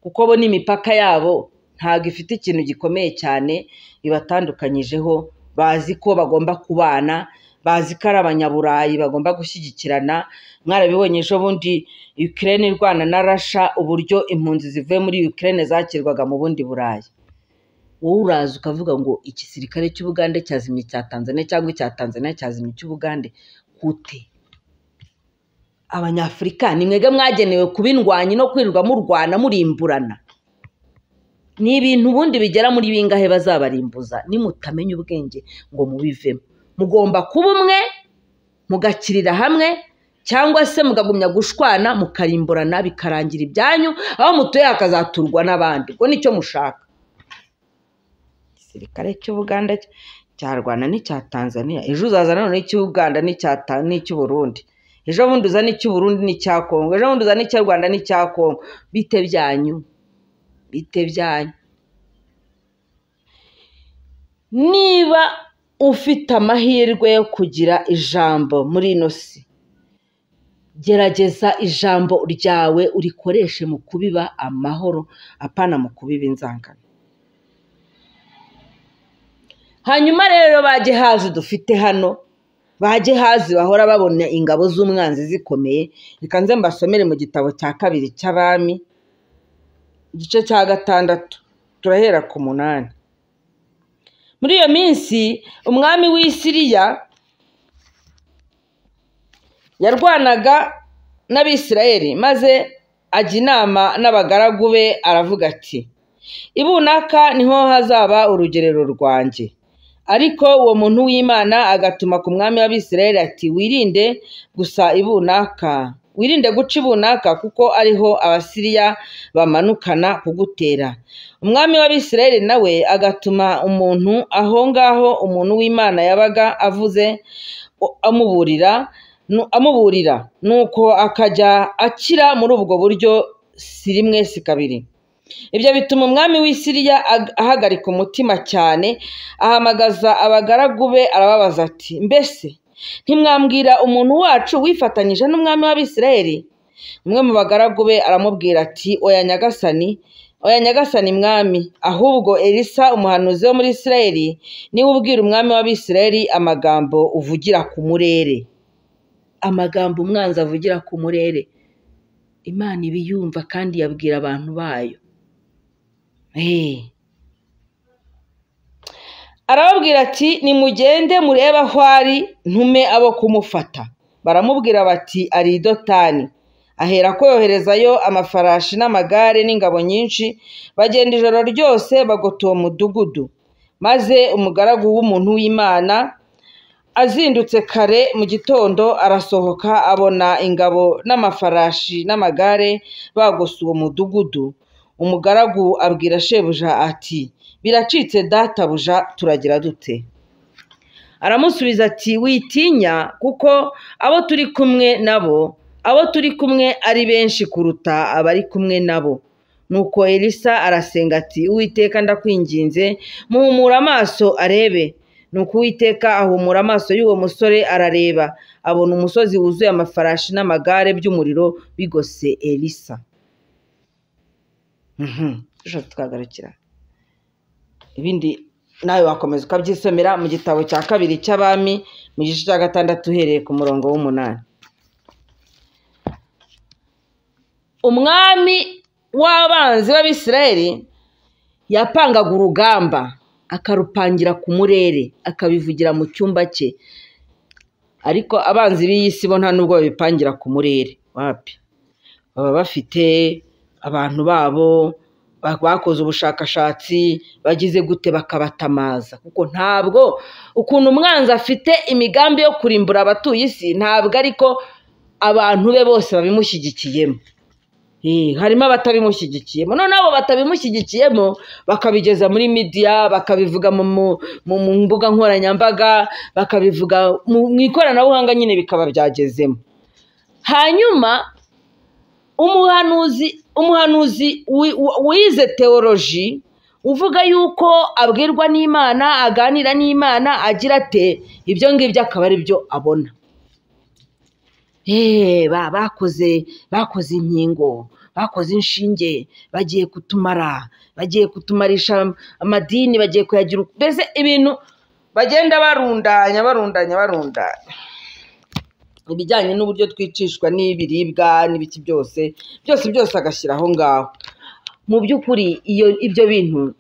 kuko bo n'imipaka yabo ntabwo ifite ikintu gikomeye cyane ibatandukanyijeho. Bazi ko bagomba kubana, bazi ko ari abanyaburayi bagomba gushyigikirana. Mwarabibonye ejo bundi Ukraine irwana na Russia, uburyo impunzi zivuye muri Ukraine zakirwaga mu bundi Burayi. Wowe uraza ukavuga ngo igisirikare cy'Ubugande cyazimye cya Tanzania, cyangwa icya Tanzania cyazimye cy'Ubugande. Kute? Abanyafurika ni mwege mwagenewe kubindwanyi no kwirirwa murwana murimburana. Ni ibintu ubundi bigera muri bingahe bazabarimbuza nimutamenya ubwenge ngo mubivemo. Mugomba kuba umwe, mugakirira hamwe, cyangwa se mugagumya gushwana mukarimburana bikarangira ibyanyu, aho mutuye hakazaturwa n'abandi. Ngo nicyo mushaka. Igisirikare cy'Ubuganda cyarwana n'icya Tanzania, ejo uzazana none icy'Uganda n'icy'Uburundi, ejo bundi uzana icy'Uburundi n'icya Kongo, ejo bundi uzana icy'u Rwanda n'icya Kongo. Bite byanyu? Niba ufite amahirwe yo kugira ijambo muri ino si, gerageza ijambo ryawe urikoreshe mu kubiba amahoro, apana mu kubiba inzangano. Hanyuma rero bagehazi dufite hano, bagehazi bahora babona ingabo z'umwanzi zikomeye. Reka nze mbasomere mu gitabo cya 2 cy'Abami, igice cya 6, turahera ku 8. Muri iyo minsi umwami w'i Siriya yarwanaga n'Abisirayeli, maze ajya inama n'abagaragu be, aravuga ati, ibunaka niho hazaba urugerero rwanjye. Ariko uwo muntu w'Imana agatuma ku mwami w'Abisirayeli ati, wirinde guca ibunaka, kuko ariho Abasiriya bamanukana kugutera. Umwami w'Abisirayeli nawe agatuma umuntu aho ngaho umuntu w'Imana yabaga avuze amuburira, nuko akajya akira muri ubwo buryo, si rimwe si kabiri. Ibyo bituma umwami w'i Siriya ahagarika umutima cyane, ahamagaza abagaragu be arababaza ati, mbese ntimwambwira umuntu wacu wifatanyije n'umwami w'Abisirayeli? Umwe mu bagaragu be aramubwira ati, oya nyagasani mwami, ahubwo Elisa umuhanuzi wo muri Isirayeli niwe ubwira umwami w'Abisirayeli amagambo uvugira ku murere. amagambo umwanzi avugira ku murere Imana ibiyumva kandi yabwira abantu bayo. Arababwira ati nimugende murebe aho ari ntume abo kumufata. Baramubwira bati ari i Dotani. Ahera ko yoherezayo amafarashi n'amagare n'ingabo nyinshi, bagenda ijoro ryose bagota uwo mudugudu. Maze umugaragu w'umuntu w'Imana azindutse kare mu gitondo arasohoka abona ingabo n'amafarashi n'amagare bagose uwo mudugudu. Umugaragu abwira shebuja ati biracitse databuja, turagira dute? Aramusubiza ati witinya, kuko abo turi kumwe ari benshi kuruta abari kumwe nabo. Nuko Elisa arasenga ati Uwiteka ndakwinginze muhumura amaso arebe. Nuko Uwiteka ahumura amaso y'uwo musore arareba, abona umusozi wuzuye amafarashi n'amagare by'umuriro bigose Elisa. Tukagarukira ibindi nawe wakomeza ukabyisomera mu gitabo cya 2 cy'Abami mu gice cya 6 uhereye ku murongo w'8. Umwami w'abanzi b'Abisirayeli yapangaga urugamba akarupangira ku murere akabivugira mu cyumba cye, ariko abanzi b'iyi si bo nta nubwo babipangira ku murere. Wapi, baba bafite abantu babo bakoze ubushakashatsi bagize gute bakabatamaza, kuko ntabwo ukuntu umwanzi afite imigambi yo kurimbura abatuye isi ntabwo ariko abantu be bose babimushyigikiyemo. Harimo abatabimushyigikiyemo, none abo batabimushyigikiyemo bakabigeza muri media, bakabivuga mu mbuga nkoranyambaga, bakabivuga mu ikoranabuhanga, nyine bikaba byagezemo. Hanyuma umuhanuzi wize teoloji uvuga yuko abwirwa n'Imana, aganira n'Imana, agira ate ibyo ngibyo akaba ari byo abona. Bakoze inkingo, bakoze inshinge, bagiye kutumarisha amadini, bagiye kuyagira, mbese ibintu bagenda barundanya ibijyanye n'uburyo twicishwa n'ibiribwa n'ibiki byose agashyira aho ngaho. Mu by'ukuri ibyo bintu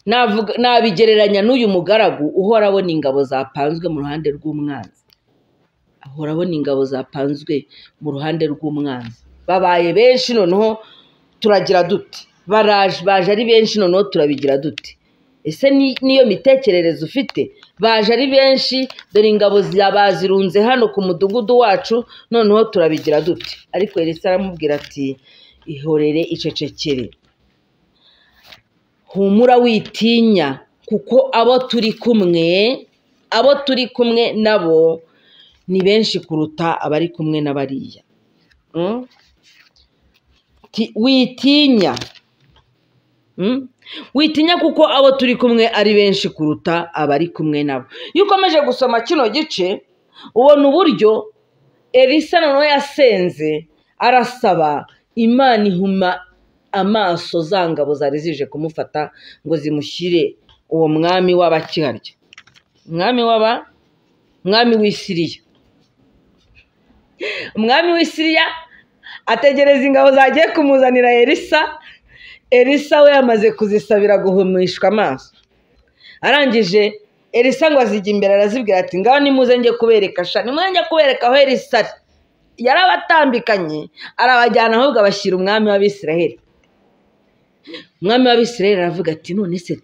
nabigereranya n'uyu mugaragu uhora abona ingabo zapanzwe mu ruhande rw'umwanzi. Ahora abona ingabo zapanzwe mu ruhande rw'umwanzi. Babaye benshi, noneho turagira dute? Baje ari benshi, noneho turabigira dute? Ese niyo mitekerereze ufite? Baje ari benshi, dore ingabo bazirunze hano ku mudugudu wacu, noneho turabigira dute? Ariko Elisa aramubwira ati ihorere, icecekere, humura witinya, kuko abo turi kumwe nabo ni benshi kuruta abari kumwe n'abariya. Witinya kuko abo turi kumwe ari benshi kuruta abari kumwe nabo. Iyo ukomeje gusoma kino gice ubona uburyo Elisa noneho yasenze arasaba Imana ihuma amaso za ngabo zari zije kumufata ngo zimushyire uwo mwami w'abakiharya, mwami w'Isiriya. Umwami w'Isiriya ategereza ingabo zagiye kumuzanira Elisa we yamaze kuzisabira guhumishwa amaso. Arangije Elisa ngo azijya imbere arazibwira ati ngaho nimuze njye kubereka aho Elisa ari. Yarabatambikanye arabajyana ahubwo abashyira umwami w'Abisirayeli. Umwami w'Abisirayeli aravuga ati none se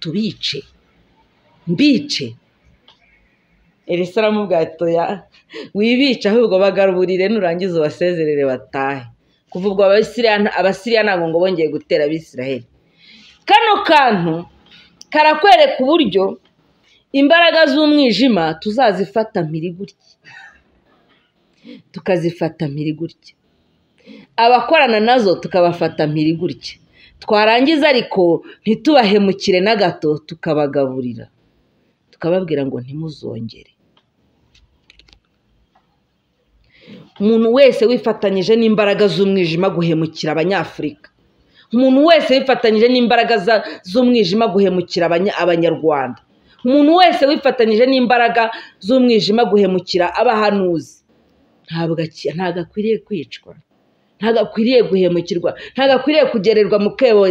mbice? Elisa aramubwira ati oya, wibica ahubwo bagaruburire nurangiza ubasezerere batahe. Kuva ubwo Abasiriya ntabwo ngo bongeye gutera Abisirayeli. Kano kantu karakwereka uburyo imbaraga z'umwijima tuzazifata mpiri gutya, tukazifata mpiri gutya, abakorana nazo tukabafata mpiri gutya, twarangiza ariko ntitubahemukire na gato, tukabagaburira, tukababwira ngo ntimuzongere. Umuntu wese wifatanyije n'imbaraga z'umwijima guhemukira Abanyafurika, umuntu wese wifatanyije n'imbaraga z'umwijima guhemukira Abanyarwanda, umuntu wese wifatanyije n'imbaraga z'umwijima guhemukira abahanuzi ntabwo akwiriye kwicwa, ntabwo akwiriye guhemukirwa, ntabwo akwiriye kugererwa mu kebo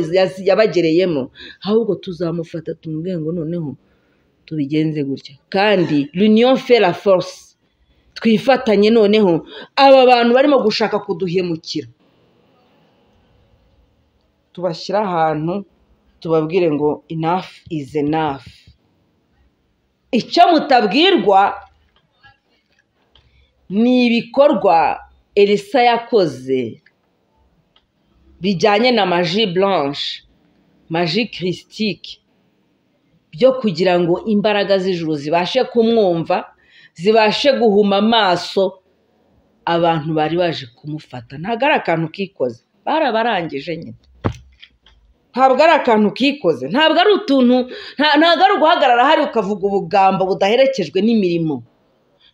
yabagereyemo, ahubwo tuzamufata tumubwire ngo noneho tubigenze gutya. Kandi l'union fait la force, twifatanye noneho aba bantu barimo gushaka kuduhemukira tubashyira ahantu tubabwire ngo enough is enough. Icyo mutabwirwa ni ibikorwa Elisa yakoze bijyanye na magie blanche, magie christique, byo kugira ngo imbaraga z'ijuru zibashe kumwumva, zibashe guhuma amaso abantu bari baje kumufata. Ntabwo ari akantu kikoze, barabarangije nyine. Ntabwo ari akantu kikoze, ntabwo ari utuntu, ntabwo ari uguhagarara hari ukavuga ubugambo budaherekejwe n'imirimo,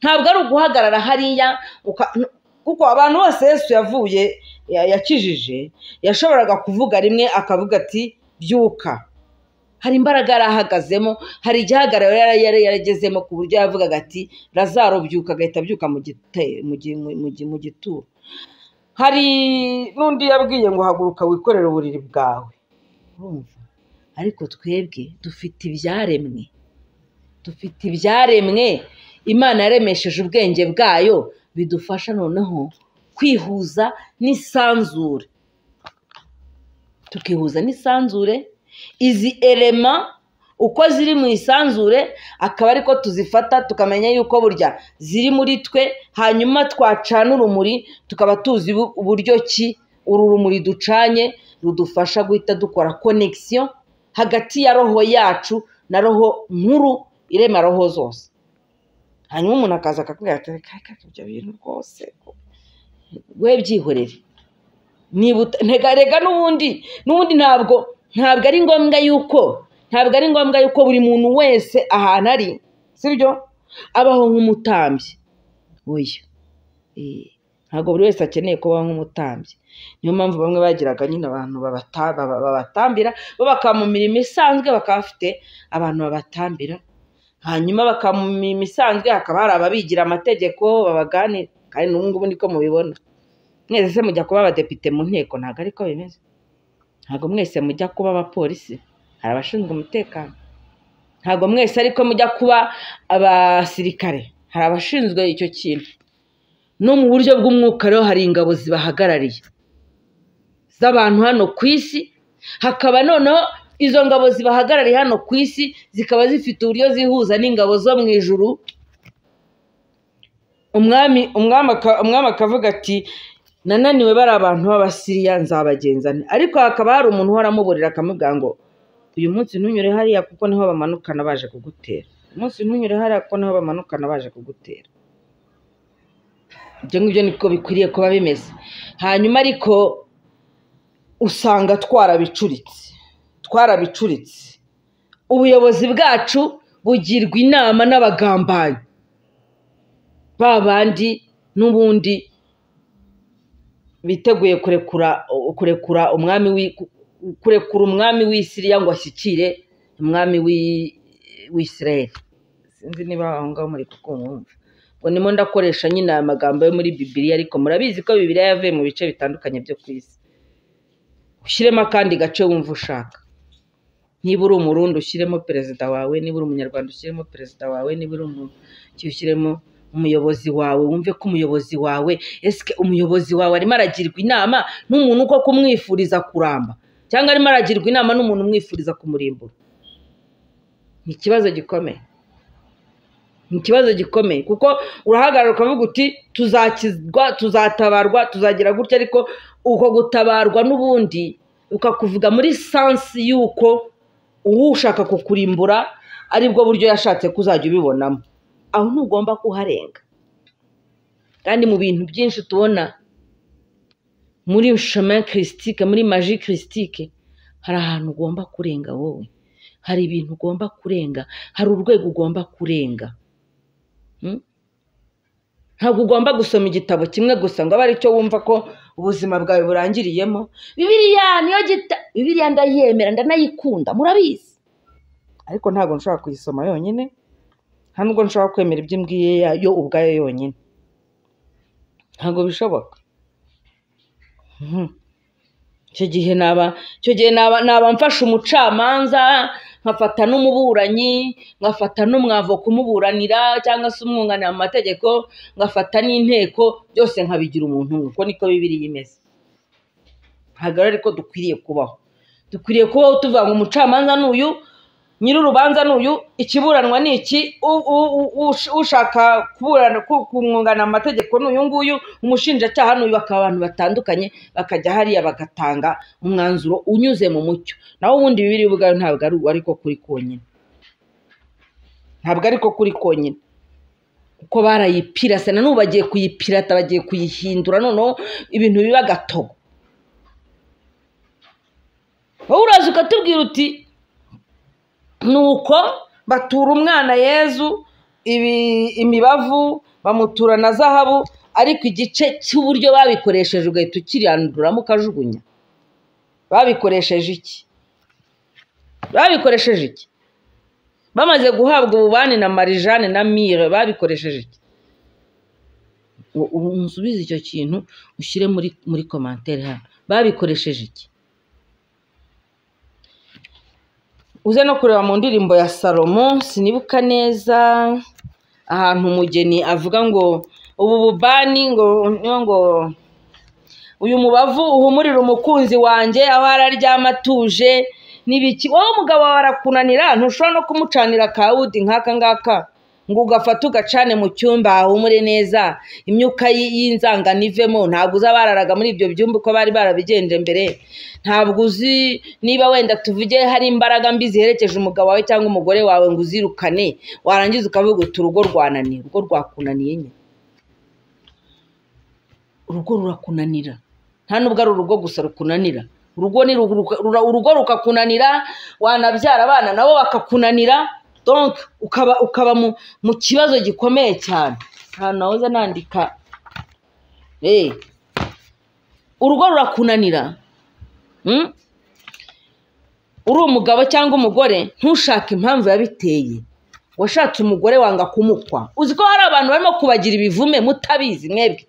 ntabwo ari uguhagarara hariya kuko abantu bose Yesu yakijije yashoboraga kuvuga rimwe akavuga ati byuka. Hari imbaraga yarahagazemo, hari igihagararo yaragezemo ku buryo yavugaga ati Lazaro byuka, agahita abyuka mu gituro. Hari n'undi yabwiye ngo haguruka wikorere uburiri bwawe. Ariko twebwe dufite ibyaremwe Imana yaremesheje ubwenge bwayo bidufasha noneho kwihuza n'isanzure, tukihuza n'isanzure. Izi elema uko ziri mu isanzure akaba ariko tuzifata tukamenya yuko burya ziri muri twe, hanyuma twacana urumuri tukaba tuzi uburyo ki uru rumuri ducanye rudufasha guhita dukora connection hagati ya roho yacu na roho nkuru irema roho zose. Hanyuma umuntu akaza akakubwira ati ibyo bintu rwose we byihorere, rega n'ubundi ntabwo ari ngombwa yuko buri muntu wese ahantu ari, sibyo, abaho nk'umutambyi. Oya, ntabwo buri wese akeneye kubaho nk'umutambyi. Niyo mpamvu bamwe bagiraga nyine abantu babatambira, bo bakaba mu mirimo isanzwe bakaba bafite abantu babatambira, hanyuma bakaba mu mirimo isanzwe hakaba hari ababigira amategeko babaganira. Kandi n'ubu ngubu niko mubibona, mwese se mujya kuba abadepite mu nteko? Ntabwo ariko bimeze. Ntabwo mwese mujya kuba abapolisi, hari abashinzwe umutekano. Ntabwo mwese ariko mujya kuba abasirikare, hari abashinzwe icyo kintu. No mu buryo bw'umwuka rero hari ingabo zibahagarariye z'abantu hano ku isi, hakaba noneho izo ngabo zibahagarariye hano ku isi zikaba zifite uburyo zihuza n'ingabo zo mu ijuru. Umwami akavuga ati nananiwe bari abantu b'Abasiriya nzabagenzane. Ariko hakaba hari umuntu waramuburira akamubwira ngo uyu munsi ntunyure hariya kuko niho bamanukana baje kugutera, umunsi ntunyure hariya kuko niho bamanukana baje kugutera. Ibyo ngibyo niko bikwiriye kuba bimeze. Hanyuma ariko usanga twarabicuritse. Ubuyobozi bwacu bugirwa inama n'abagambanyi babandi n'ubundi biteguye kurekura umwami w'Isiriya ngo ashyikire umwami w'Isirayeli. Sinzi niba aho ngaho muri kukumva ngo nimo ndakoresha nyine aya magambo yo muri Bibiliya, ariko murabizi ko Bibiliya yavuye mu bice bitandukanye byo ku isi. Ushyiremo akandi gace wumva ushaka. Niba uri Umurundi ushyiremo perezida wawe, niba uri Umunyarwanda ushyiremo perezida wawe, niba uri ushyiremo umuyobozi wawe. Wumve ko umuyobozi wawe, ese umuyobozi wawe arimo aragirwa inama n'umuntu uko kumwifuriza kuramba, cyangwa arimo aragirwa inama n'umuntu umwifuriza kumurimbura? Ni ikibazo gikomeye, kuko urahagarara ukavuga uti tuzakizwa, tuzatabarwa, tuzagira gutya, ariko uko gutabarwa n'ubundi ukakuvuga muri sansi y'uko uwo ushaka kukurimbura aribwo buryo yashatse kuzajya ubibonamo. Aho ntugomba kuharenga. Kandi mu bintu byinshi tubona muri chemin christique, muri magie christique, hari ahantu ugomba kurenga wowe, hari ibintu ugomba kurenga, hari urwego ugomba kurenga. Ntabwo ugomba gusoma igitabo kimwe gusa ngo abe ari cyo wumva ko ubuzima bwawe burangiriyemo. Bibiliya ndayemera, ndanayikunda, murabizi, ariko ntabwo nshobora kuyisoma yonyine, nta nubwo nshobora kwemera ibyo imbwiye yo ubwayo yonyine, ntabwo bishoboka. icyo gihe naba mfashe umucamanza, nkafata n'umuburanyi, nkafata n'umwavoka kumuburanira cyangwa se umwunganira mu mategeko, ngafata n'inteko, byose nkabigira umuntu umwe. Uko niko Bibiliya imeze. Ntabwo ariko dukwiriye kubaho. Dukwiriye kubaho tuvuga ngo umucamanza n'uyu, nyir'urubanza n'uyu, ikiburanwa ni iki, ushaka kuburana kumwunganira mu mategeko n'uyu nguyu, umushinjacyaha n'uyu, bakaba abantu batandukanye, bakajya hariya bagatanga umwanzuro unyuze mu mucyo. Naho ubundi Bibiliya ubwayo ntabwo ariko kuri konyine, ntabwo ariko kuri konyine, kuko barayipirase, na n'ubu bagiye kuyipirata, bagiye kuyihindura, noneho ibintu biba gatogo. wowe uraza ukatubwira uti nuko batura umwana Yezu imibavu, bamutura na zahabu, ariko igice cy'uburyo babikoresheje ugahita ukiranduramo ukajugunya. Babikoresheje iki? Bamaze guhabwa ububani na Marijane na Mire, babikoresheje iki? Unsubize icyo kintu, ushyire muri commentaire hano. Babikoresheje iki? Uze no kureba mu ndirimbo ya Salomo, sinibuka neza, ahantu umugeni avuga ngo ubu bubani ngo uyu mubavu uhumurira umukunzi wanjye aho araryama atuje n'ibiki. Wowe umugabo wawe arakunanira, ntushobora no kumucanira kawudi nk'aka ngaka ngo ugafata ugacane mu cyumba ahumure neza, imyuka y'inzangano ivemo. Ntabwo uzi abararaga muri ibyo byumba uko bari barabigenje mbere. Ntabwo uzi niba wenda tuvuge hari imbaraga mbi ziherekeje umugabo wawe cyangwa umugore wawe ngo uzirukane, warangiza ukavuga uti urugo rwananiye. Urugo rwakunaniye nye, urugo rurakunanira. Nta nubwo ari urugo gusa rukunanira, urugo rukakunanira, wanabyara abana nabo bakakunanira, donc ukaba mu kibazo gikomeye cyane. Ahantu nahoze nandika urugo rurakunanira. Uri umugabo cyangwa umugore, ntushake impamvu yabiteye. Washatse umugore wanga kumukwa. Uzi ko hari abantu barimo kubagira ibivume mutabizi mwebwe.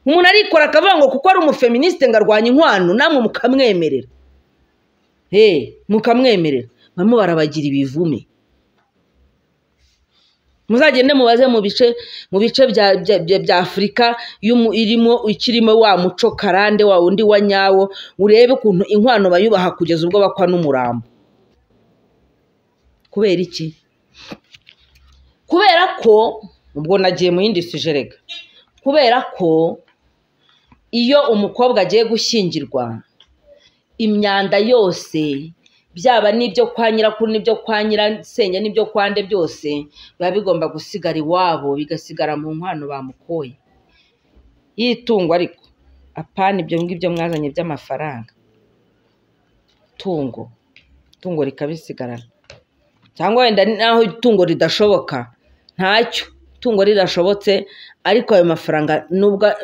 Umuntu arikora akavuga ngo kuko ari umufeministe ngarwanya inkwano, namwe mukamwemerera. Mukamwemerera. Barimo barabagira ibivume. Muzagende mubaze mu bice bya Afurika ikirimo wa muco karande wa undi wa nyawo, urebe ukuntu inkwano bayubaha kugeza ubwo bakwa n'umurambo. Kubera iki? Kubera ko ubwo nagiye mu yindi sujerega. Kubera ko iyo umukobwa agiye gushyingirwa, imyanda yose, byaba n'ibyo kwa nyirakuru n'ibyo kwa nyirasenge n'ibyo kwande, byose biba bigomba gusigara iwabo, bigasigara mu nkwano bamukoye y'itungo. Ariko apana ibyo ngibyo mwazanye by'amafaranga. Tungo rikabisigarana. Cyangwa wenda naho itungo ridashoboka, ntacyo. Itungo ridashobotse, ariko ayo mafaranga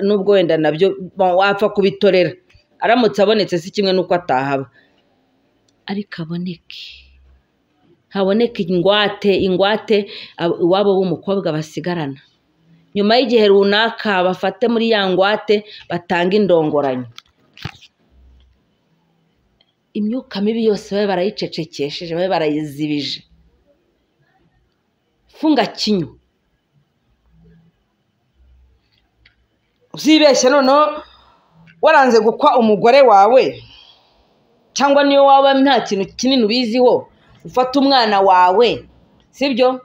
nubwo wenda nabyo wapfa kubitorera, aramutse abonetse si kimwe nuko atahaba, ariko haboneke ingwate iwabo w'umukobwa basigarana. Nyuma y'igihe runaka bafate muri ya ngwate batanga indongoranyo. Imyuka mibi yose babe barayicecekesheje, babe barayizibije. Funga kinyo. Uzibeshye noneho waranze gukwa umugore wawe, cyangwa niyo waba nta kintu kinini ubiziho, ufata umwana wawe, sibyo?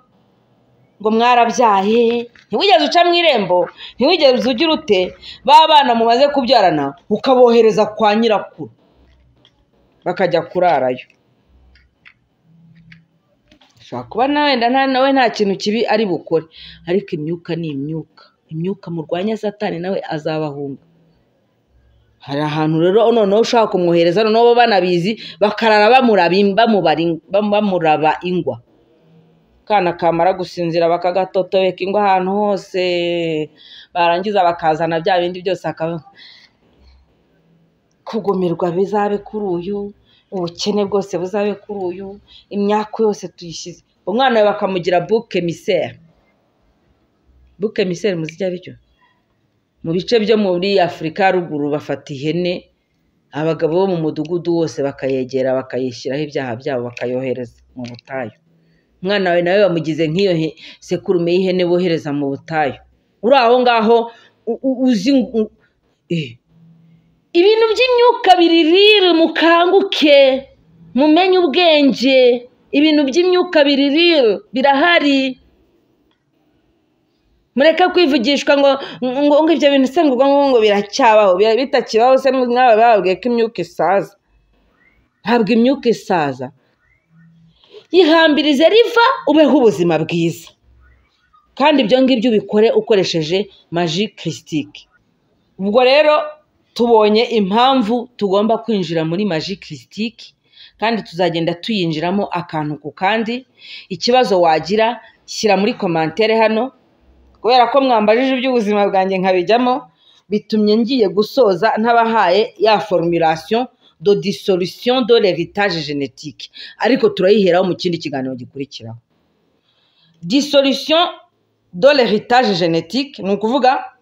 Ngo mwarabyaye, ntiwigeze uca mu irembo, ntiwigeze ugira ute, ba bana mumaze kubyarana ukabohereza kwa nyirakuru bakajya kurarayo. Ushobora kuba nawe nta kintu kibi ari bukore, ariko imyuka ni imyuka murwanya Satani nawe azabahunga. Hari ahantu rero noneho ushaka kumwohereza, noneho banabizi bakarara bamuraba ingwa. Kana kamara gusinzira bakagatotobeka ingwa ahantu hose, barangiza bakazana bya bindi byose kugumirwa bizabe kuri uyu, ubukene bwose buzabe kuri uyu, imyaka yose tuyishyize. Umwana we bakamugira bouc émissaire. Bouc émissaire muzi icyo ari cyo? Mu bice byo muri Afurika ya ruguru bafata ihene, abagabo bo mu mudugudu wose bakayegera bakayishyiraho ibyaha byabo bakayohereza mu butayu. Umwana we nawe bamugize nk'iyo sekurume y'ihene bohereza mu butayu. Uri aho ngaho uzi ibintu by'imyuka biririre, mukanguke mumenye ubwenge. Ibintu by'imyuka biririre birahari. Mureka kwivugishwa ngo ibyo bintu se ngo biracyabaho, bitakibaho se mwaba babwiye ko imyuka isaza. Ntabwo imyuka isaza. Yihambirize riva ubeho ubuzima bwiza, kandi ibyo ngibyo ubikore ukoresheje magie christique. Ubwo rero tubonye impamvu tugomba kwinjira muri magie christique, kandi tuzagenda tuyinjiramo akantu ku kandi. Ikibazo wagira shyira muri commentaire hano, kubera ko mwambajije iby'ubuzima bwanjye nkabijyamo, bitumye ngiye gusoza ntabahaye ya formulation de dissolution de l'héritage génétique, ariko turayiheraho mu kindi kiganiro gikurikiraho. Dissolution de l'héritage génétique ni ukuvuga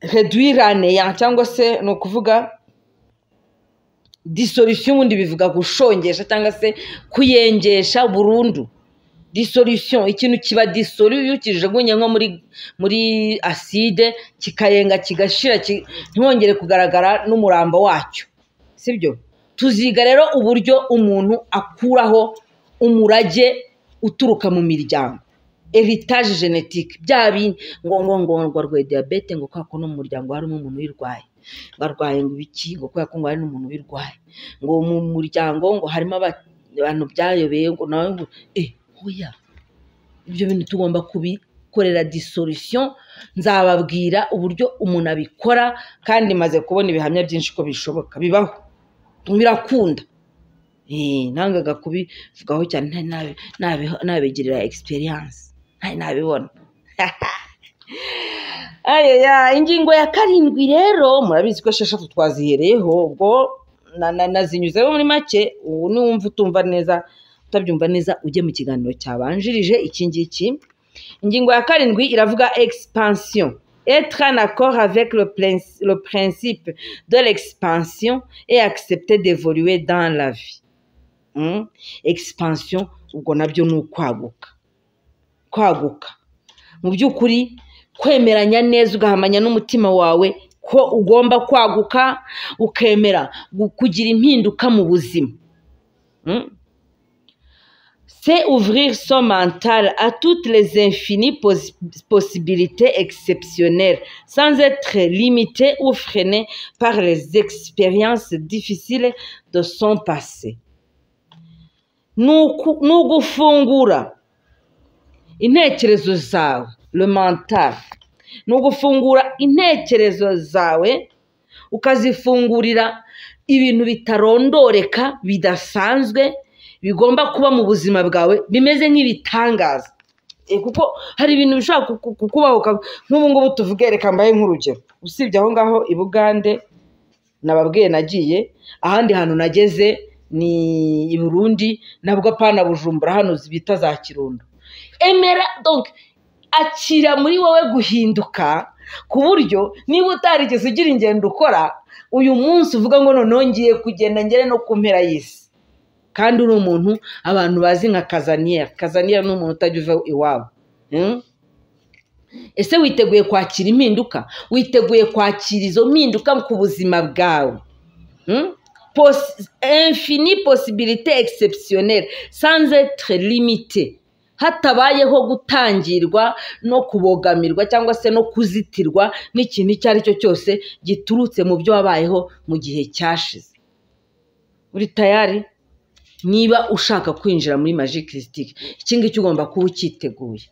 réduire à néant, cyangwa se ni ukuvuga dissolution ubundi bivuga gushongesha cyangwa se kuyengesha burundu. Dissolution, ikintu kiba dissolu iyo kijugunye nko muri acide kikayenga kigashira ntihongere kugaragara n'umurambo wacyo, sibyo? Tuziga rero uburyo umuntu akuraho umurage uturuka mu miryango, héritage génétique. Byabi ngo arwaye diabete, ngo kako no mu muryango harimo umuntu wirwaye, barwaye ngo ibiki, ngo kwako ngo hari n'umuntu wirwaye, ngo mu muryango ngo harimo abantu byayobeye, ngo nawe ngo oya. Ibyo bintu tugomba kubikorera dissolution. Nzababwira uburyo umuntu abikora, kandi maze kubona ibihamya byinshi ko bishoboka, bibaho, birakunda. Nangaga kubivugaho cyane, nabigirira experience, nabibona. Ingingo ya 7 rero murabizi ko 6 twazihereyeho, ubwo nazinyuzeho muri make. Ubu niwumva utumva neza, utabyumva neza, ujye mu kiganiro cyabanjirije iki ngiki. Ingingo ya 7 iravuga expansion. Être en accord avec le principe de l'expansion et accepter d'évoluer dans la vie. Expansion ubwo nabyo ni ukwaguka. Mu by'ukuri kwemeranya neza ugahamanya n'umutima wawe ko ugomba kwaguka, ukemera kugira impinduka mu buzima. C'est ouvrir son mental à toutes les infinies possibilités exceptionnelles, sans être limité ou freiné par les expériences difficiles de son passé. Nugufungura intekerezo zawe, le mental. Nugufungura intekerezo zawe ukazifungurira ibintu bitarondoreka, bidasanzwe, bigomba kuba mu buzima bwawe, bimeze nk'ibitangaza. Kuko hari ibintu bishaka kukubaho. Nk'ubu ngubu tuvuge, reka mbaye nk'urugero. Usibye aho ngaho i Bugande nababwiye nagiye, ahandi hantu nageze ni i Burundi, nabwo apana Bujumbura, hano zibita za Kirundo. Emera donc akira muri wowe guhinduka, ku buryo niba utarigeze ugira ingendo ukora, uyu munsi uvuga ngo noneho ngiye kugenda ngere no ku mpera y'isi. Kandi uri umuntu abantu bazi nka Kazaniya ni umuntu utajya uva iwabo. Ese witeguye kwakira impinduka? Witeguye kwakira izo mpinduka ku buzima bwawe? Infini possibilité exceptionnelle sans être limité, hatabayeho gutangirwa no kubogamirwa cyangwa se no kuzitirwa n'ikintu icyo ari cyo cyose giturutse mu byo wabayeho mu gihe cyashize. Uri tayari? Niba ushaka kwinjira muri magie christique, iki ngiki ugomba kuba ukiteguye.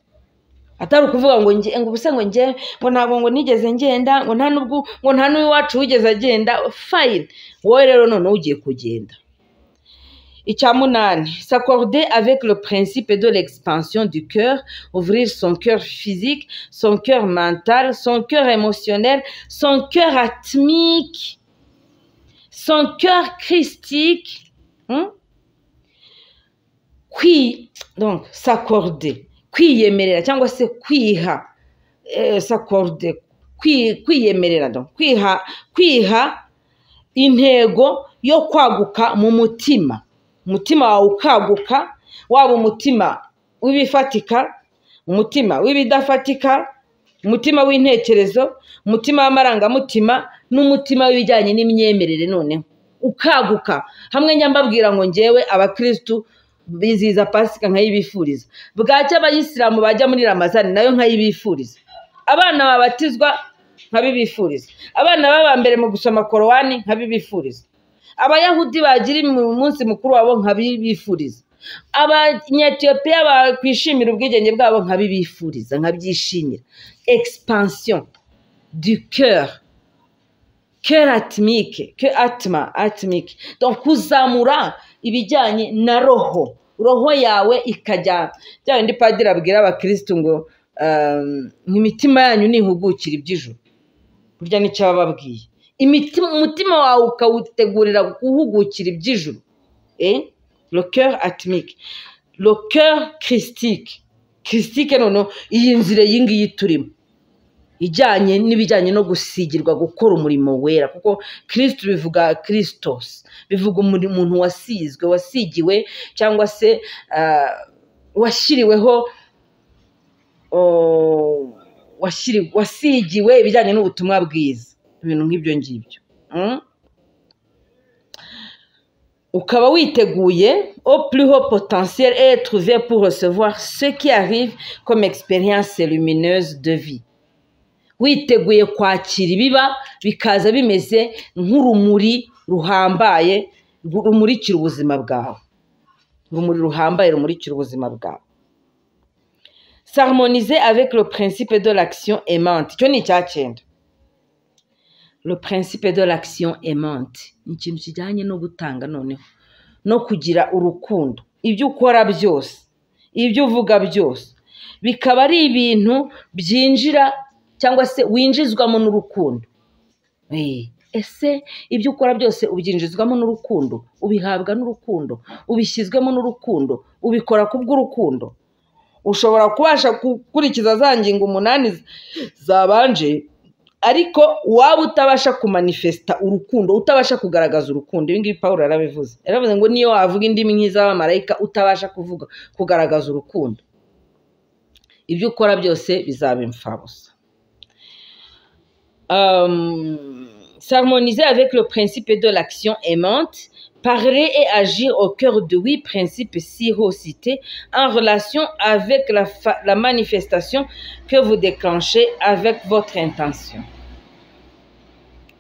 Atari ukuvuga ngo ngo ntabwo ngo nigeze ngenda, ngo nta nubwo ngo nta n'uwacu wigeze agenda. Fine, wowe rero none ugiye kugenda. Icya 8, s'accorder avec le principe de l'expansion du cœur, ouvrir son cœur physique, son cœur mental, son cœur émotionnel, son cœur atmique, son cœur christique, donc s'accorder, kwiyemerera cyangwa se kwiha, s'accorder, kwiyemerera, donc kwiha intego yo kwaguka mu mutima wawe, ukaguka, waba umutima w'ibifatika, umutima w'ibidafatika, umutima w'intekerezo, umutima w'amarangamutima, n'umutima w'ibijyanye n'imyemerere. Noneho ukaguka hamwe. Nyambabwira ngo ngewe abakristu biziza Pasika nkayibifuriza, bwacya abayisilamu bajya muri Ramazani nayo nkayibifuriza, abana babatizwa nkabibifuriza, abana baba mbere mu gusoma Korowani nkabibifuriza, abayahudi bagira umunsi mukuru wabo nkabibifuriza, abanyetiyopiya bakwishimira ubwigenge bwabo nkabibifuriza, nkabyishimira. Expansion du cœur atmique, atmique, donc kuzamura ibijyanye na roho yawe ikajya, bya bindi padiri abwira abakristo ngo imitima yanyu nihugukira iby'ijuru. Burya nicyo bababwiye, umutima wawe ukawutegurira guhugukira iby'ijuru. Le cœur atmique, le cœur christique, noneho iyi nzira iyi ngiyi turimo ijyanye n'ibijyanye no gusigirwa, gukora umurimo wera, kuko Kristo bivuga Christos, bivuga umuntu wasizwe, wasigiwe, cyangwa se washyiriweho, wasigiwe ibijyanye n'ubutumwa bwiza, ibintu nk'ibyo ngibyo. Ukaba witeguye au plus haut potentiel et être ouvert pour recevoir ce qui arrive comme expérience lumineuse de vie. Witeguye kwakira ibiba bikaza bimeze nk'urumuri ruhambaye rumurikira ubuzima bwawe, urumuri ruhambaye rumurikira ubuzima bwawe. S'harmoniser avec le principe de l'action aimante, icyo ni icyacyenda. Le principe de l'action aimante ni ikintu kijyanye no gutanga, noneho no kugira urukundo. Ibyo ukora byose, ibyo uvuga byose bikaba ari ibintu byinjira cyangwa se winjizwamo n'urukundo. Ese ibyo ukora byose ubyinjizwamo n'urukundo, ubihabwa n'urukundo, ubishyizwemo n'urukundo, ubikora kubw'urukundo. Ushobora kubasha gukurikiza za ngingo 8 zabanje, ariko waba utabasha kumanifesta urukundo, utabasha kugaragaza urukundo. Ibi ngibi Pawulo yarabivuze, yaravuze ngo niyo wavuga indimi nk'iz'abamarayika utabasha kugaragaza urukundo, ibyo ukora byose bizaba imfabusa. S'harmoniser avec le principe de l'action aimante, parler et agir au cœur de 8 principes ci-cités en relation avec la manifestation que vous déclenchez avec votre intention.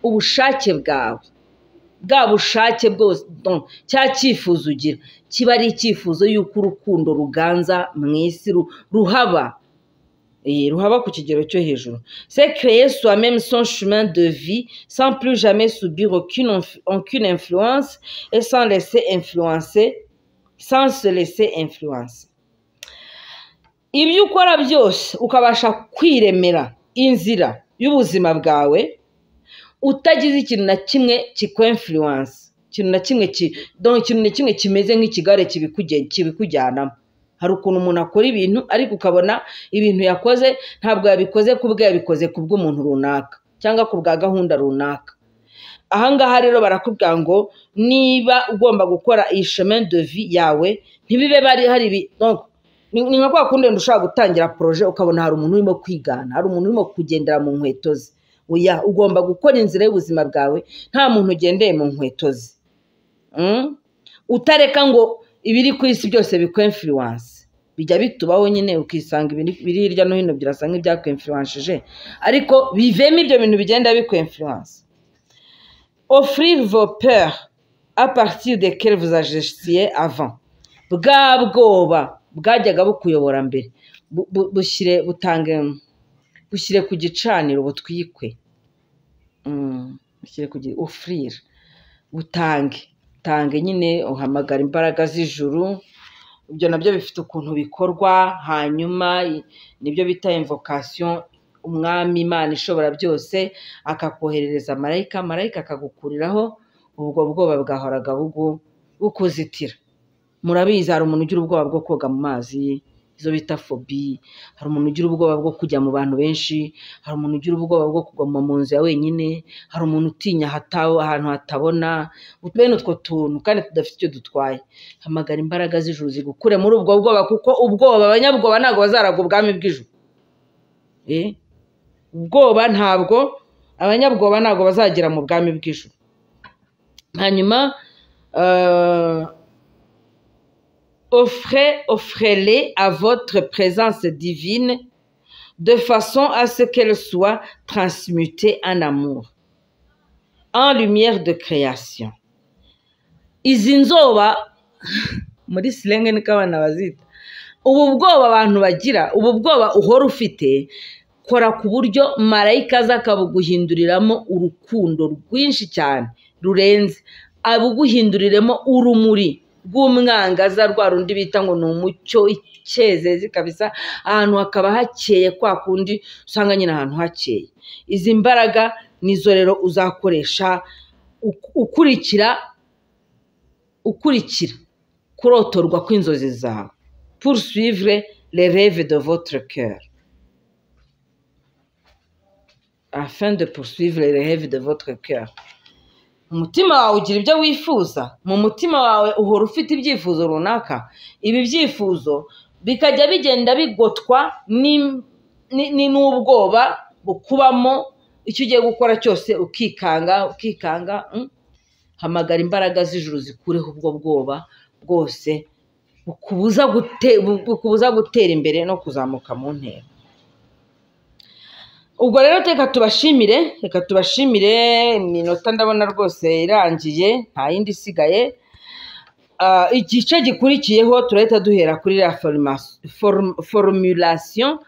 Ubushake bwawe, bwa bushake bwose, cya cyifuzo ugira kiba ari icyifuzo y'uko urukundo ruganza mu isi, ruhaba ku kigero cyo hejuru. C'est créer soi-même son chemin de vie sans plus jamais subir aucune influence et sans se laisser influencer. Ibyo ukora byose ukabasha kwiremera inzira y'ubuzima bwawe utagize ikintu na kimwe kikwenfluence, ikintu na kimwe kimeze nk'ikigare kibikujyanamo. Hari ukuntu umuntu akora ibintu ariko ukabona ibintu yakoze ntabwo yabikoze kubwe, yabikoze kubw'umuntu runaka cyangwa ku bwa gahunda runaka. Ahangaha rero barakubwira ngo niba ugomba gukora iyi chemin de vie yawe, ntibibe hari ni nka kwa kundi ushaka gutangira projet ukabona hari umuntu urimo kwigana, hari umuntu urimo kugendera mu nkweto ze. Oya, ugomba gukora inzira y'ubuzima bwawe nta muntu ugendeye mu nkweto ze. Utareka ngo ibiri ku isi byose bikwenfluence. Bijya bitubaho nyine ukisanga biri hirya no hino birasa nk'ibyakwenfluenceje, ariko bivemo ibyo bintu bigenda bikwenfluence. Offrir vos peurs à partir desquelles vous agissiez avant. Bwa bwoba bwajyaga bukuyobora mbere, bushyire ku gicaniro, butwikwe. Bushyire ku offrir, butange nyine, uhamagara imbaraga z'ijuru. Ibyo nabyo bifite ukuntu bikorwa, hanyuma nibyo bita invocation. Umwami Imana ishobora byose akakoherereza marayika akagukuriraho ubwo bwoba bwahoraga kuzitira. Murabizi hari umuntu ugira ubwoba bwo koga mu mazi, izo bita fobi, hari umuntu ugira ubwoba bwo kujya mu bantu benshi, hari umuntu ugira ubwoba bwo kuguma mu nzu ya wenyine, hari umuntu utinya ahantu hatabona, bene utwo tuntu kandi tudafite icyo dutwaye. Hamagara imbaraga z'ijuru zigukure muri ubwo bwoba, kuko ubwoba, abanyabwoba ntabwo bazaraga ubwami bw'ijuru. Abanyabwoba ntabwo bazagera mu bwami bw'ijuru. Hanyuma offrez-les à votre présence divine de façon à ce qu'elle soit transmutée en amour, en lumière de création. Izi nzoba muri silenge niko abana bazita, ubu bwoba abantu bagira, ubu bwoba uhora ufite, kora ku buryo marayika aza akabuguhinduriramo urukundo rwinshi cyane rurenze, abuguhinduriremo urumuri rw'umwangaza, rwa rundi bita ngo ni umucyo, icyezezi kabisa, ahantu hakaba hakeye, kwa kundi usanga nyine ahantu hakeye. Izi mbaraga nizo rero uzakoresha ukurikira kurotorwa kw'inzozi zawe, poursuivre les rêves de votre cœur, afin de poursuivre les rêves de votre cœur. Umutima wawe ugira ibyo wifuza, mu mutima wawe uhora ufite ibyifuzo runaka, ibi byifuzo bikajya bigenda bigotwa n'ubwoba bukubamo, icyo ugiye gukora cyose ukikanga. Hamagara imbaraga z'ijuru zikureho ubwo bwoba bwose bukubuza gutera imbere no kuzamuka mu ntera. Ubwo rero reka tubashimire, iminota ndabona rwose irangiye, nta yindi isigaye. Igice gikurikiyeho turahita duhera kuri la formulation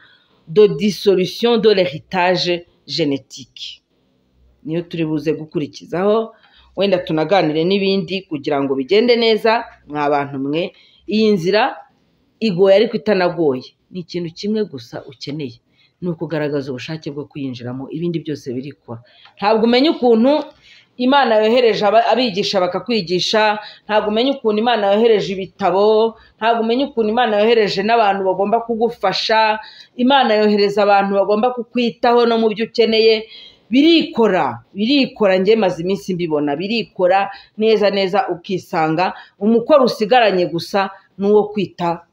de dissolution de l'héritage génétique, niyo turi buze gukurikizaho, wenda tunaganire n'ibindi kugira ngo bigende neza. Mwa bantu mwe, iyi nzira igoye ariko itanagoye, ni ikintu kimwe gusa ukeneye, ni ukugaragaza ubushake bwo kuyinjiramo, ibindi byose birikora. Ntabwo umenya ukuntu Imana yohereje abigisha bakakwigisha, ntabwo umenya ukuntu Imana yohereje ibitabo, ntabwo umenya ukuntu Imana yohereje n'abantu bagomba kugufasha. Imana yohereza abantu bagomba kukwitaho no mu byo ukeneye. Birikora, njye maze iminsi mbibona, birikora neza, ukisanga umukoro usigaranye gusa n'uwo kwita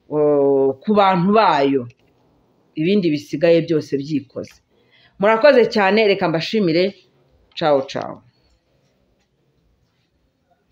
ku bantu bayo, ibindi bisigaye byose byikoze. Murakoze cyane, reka mbashimire. Ciao.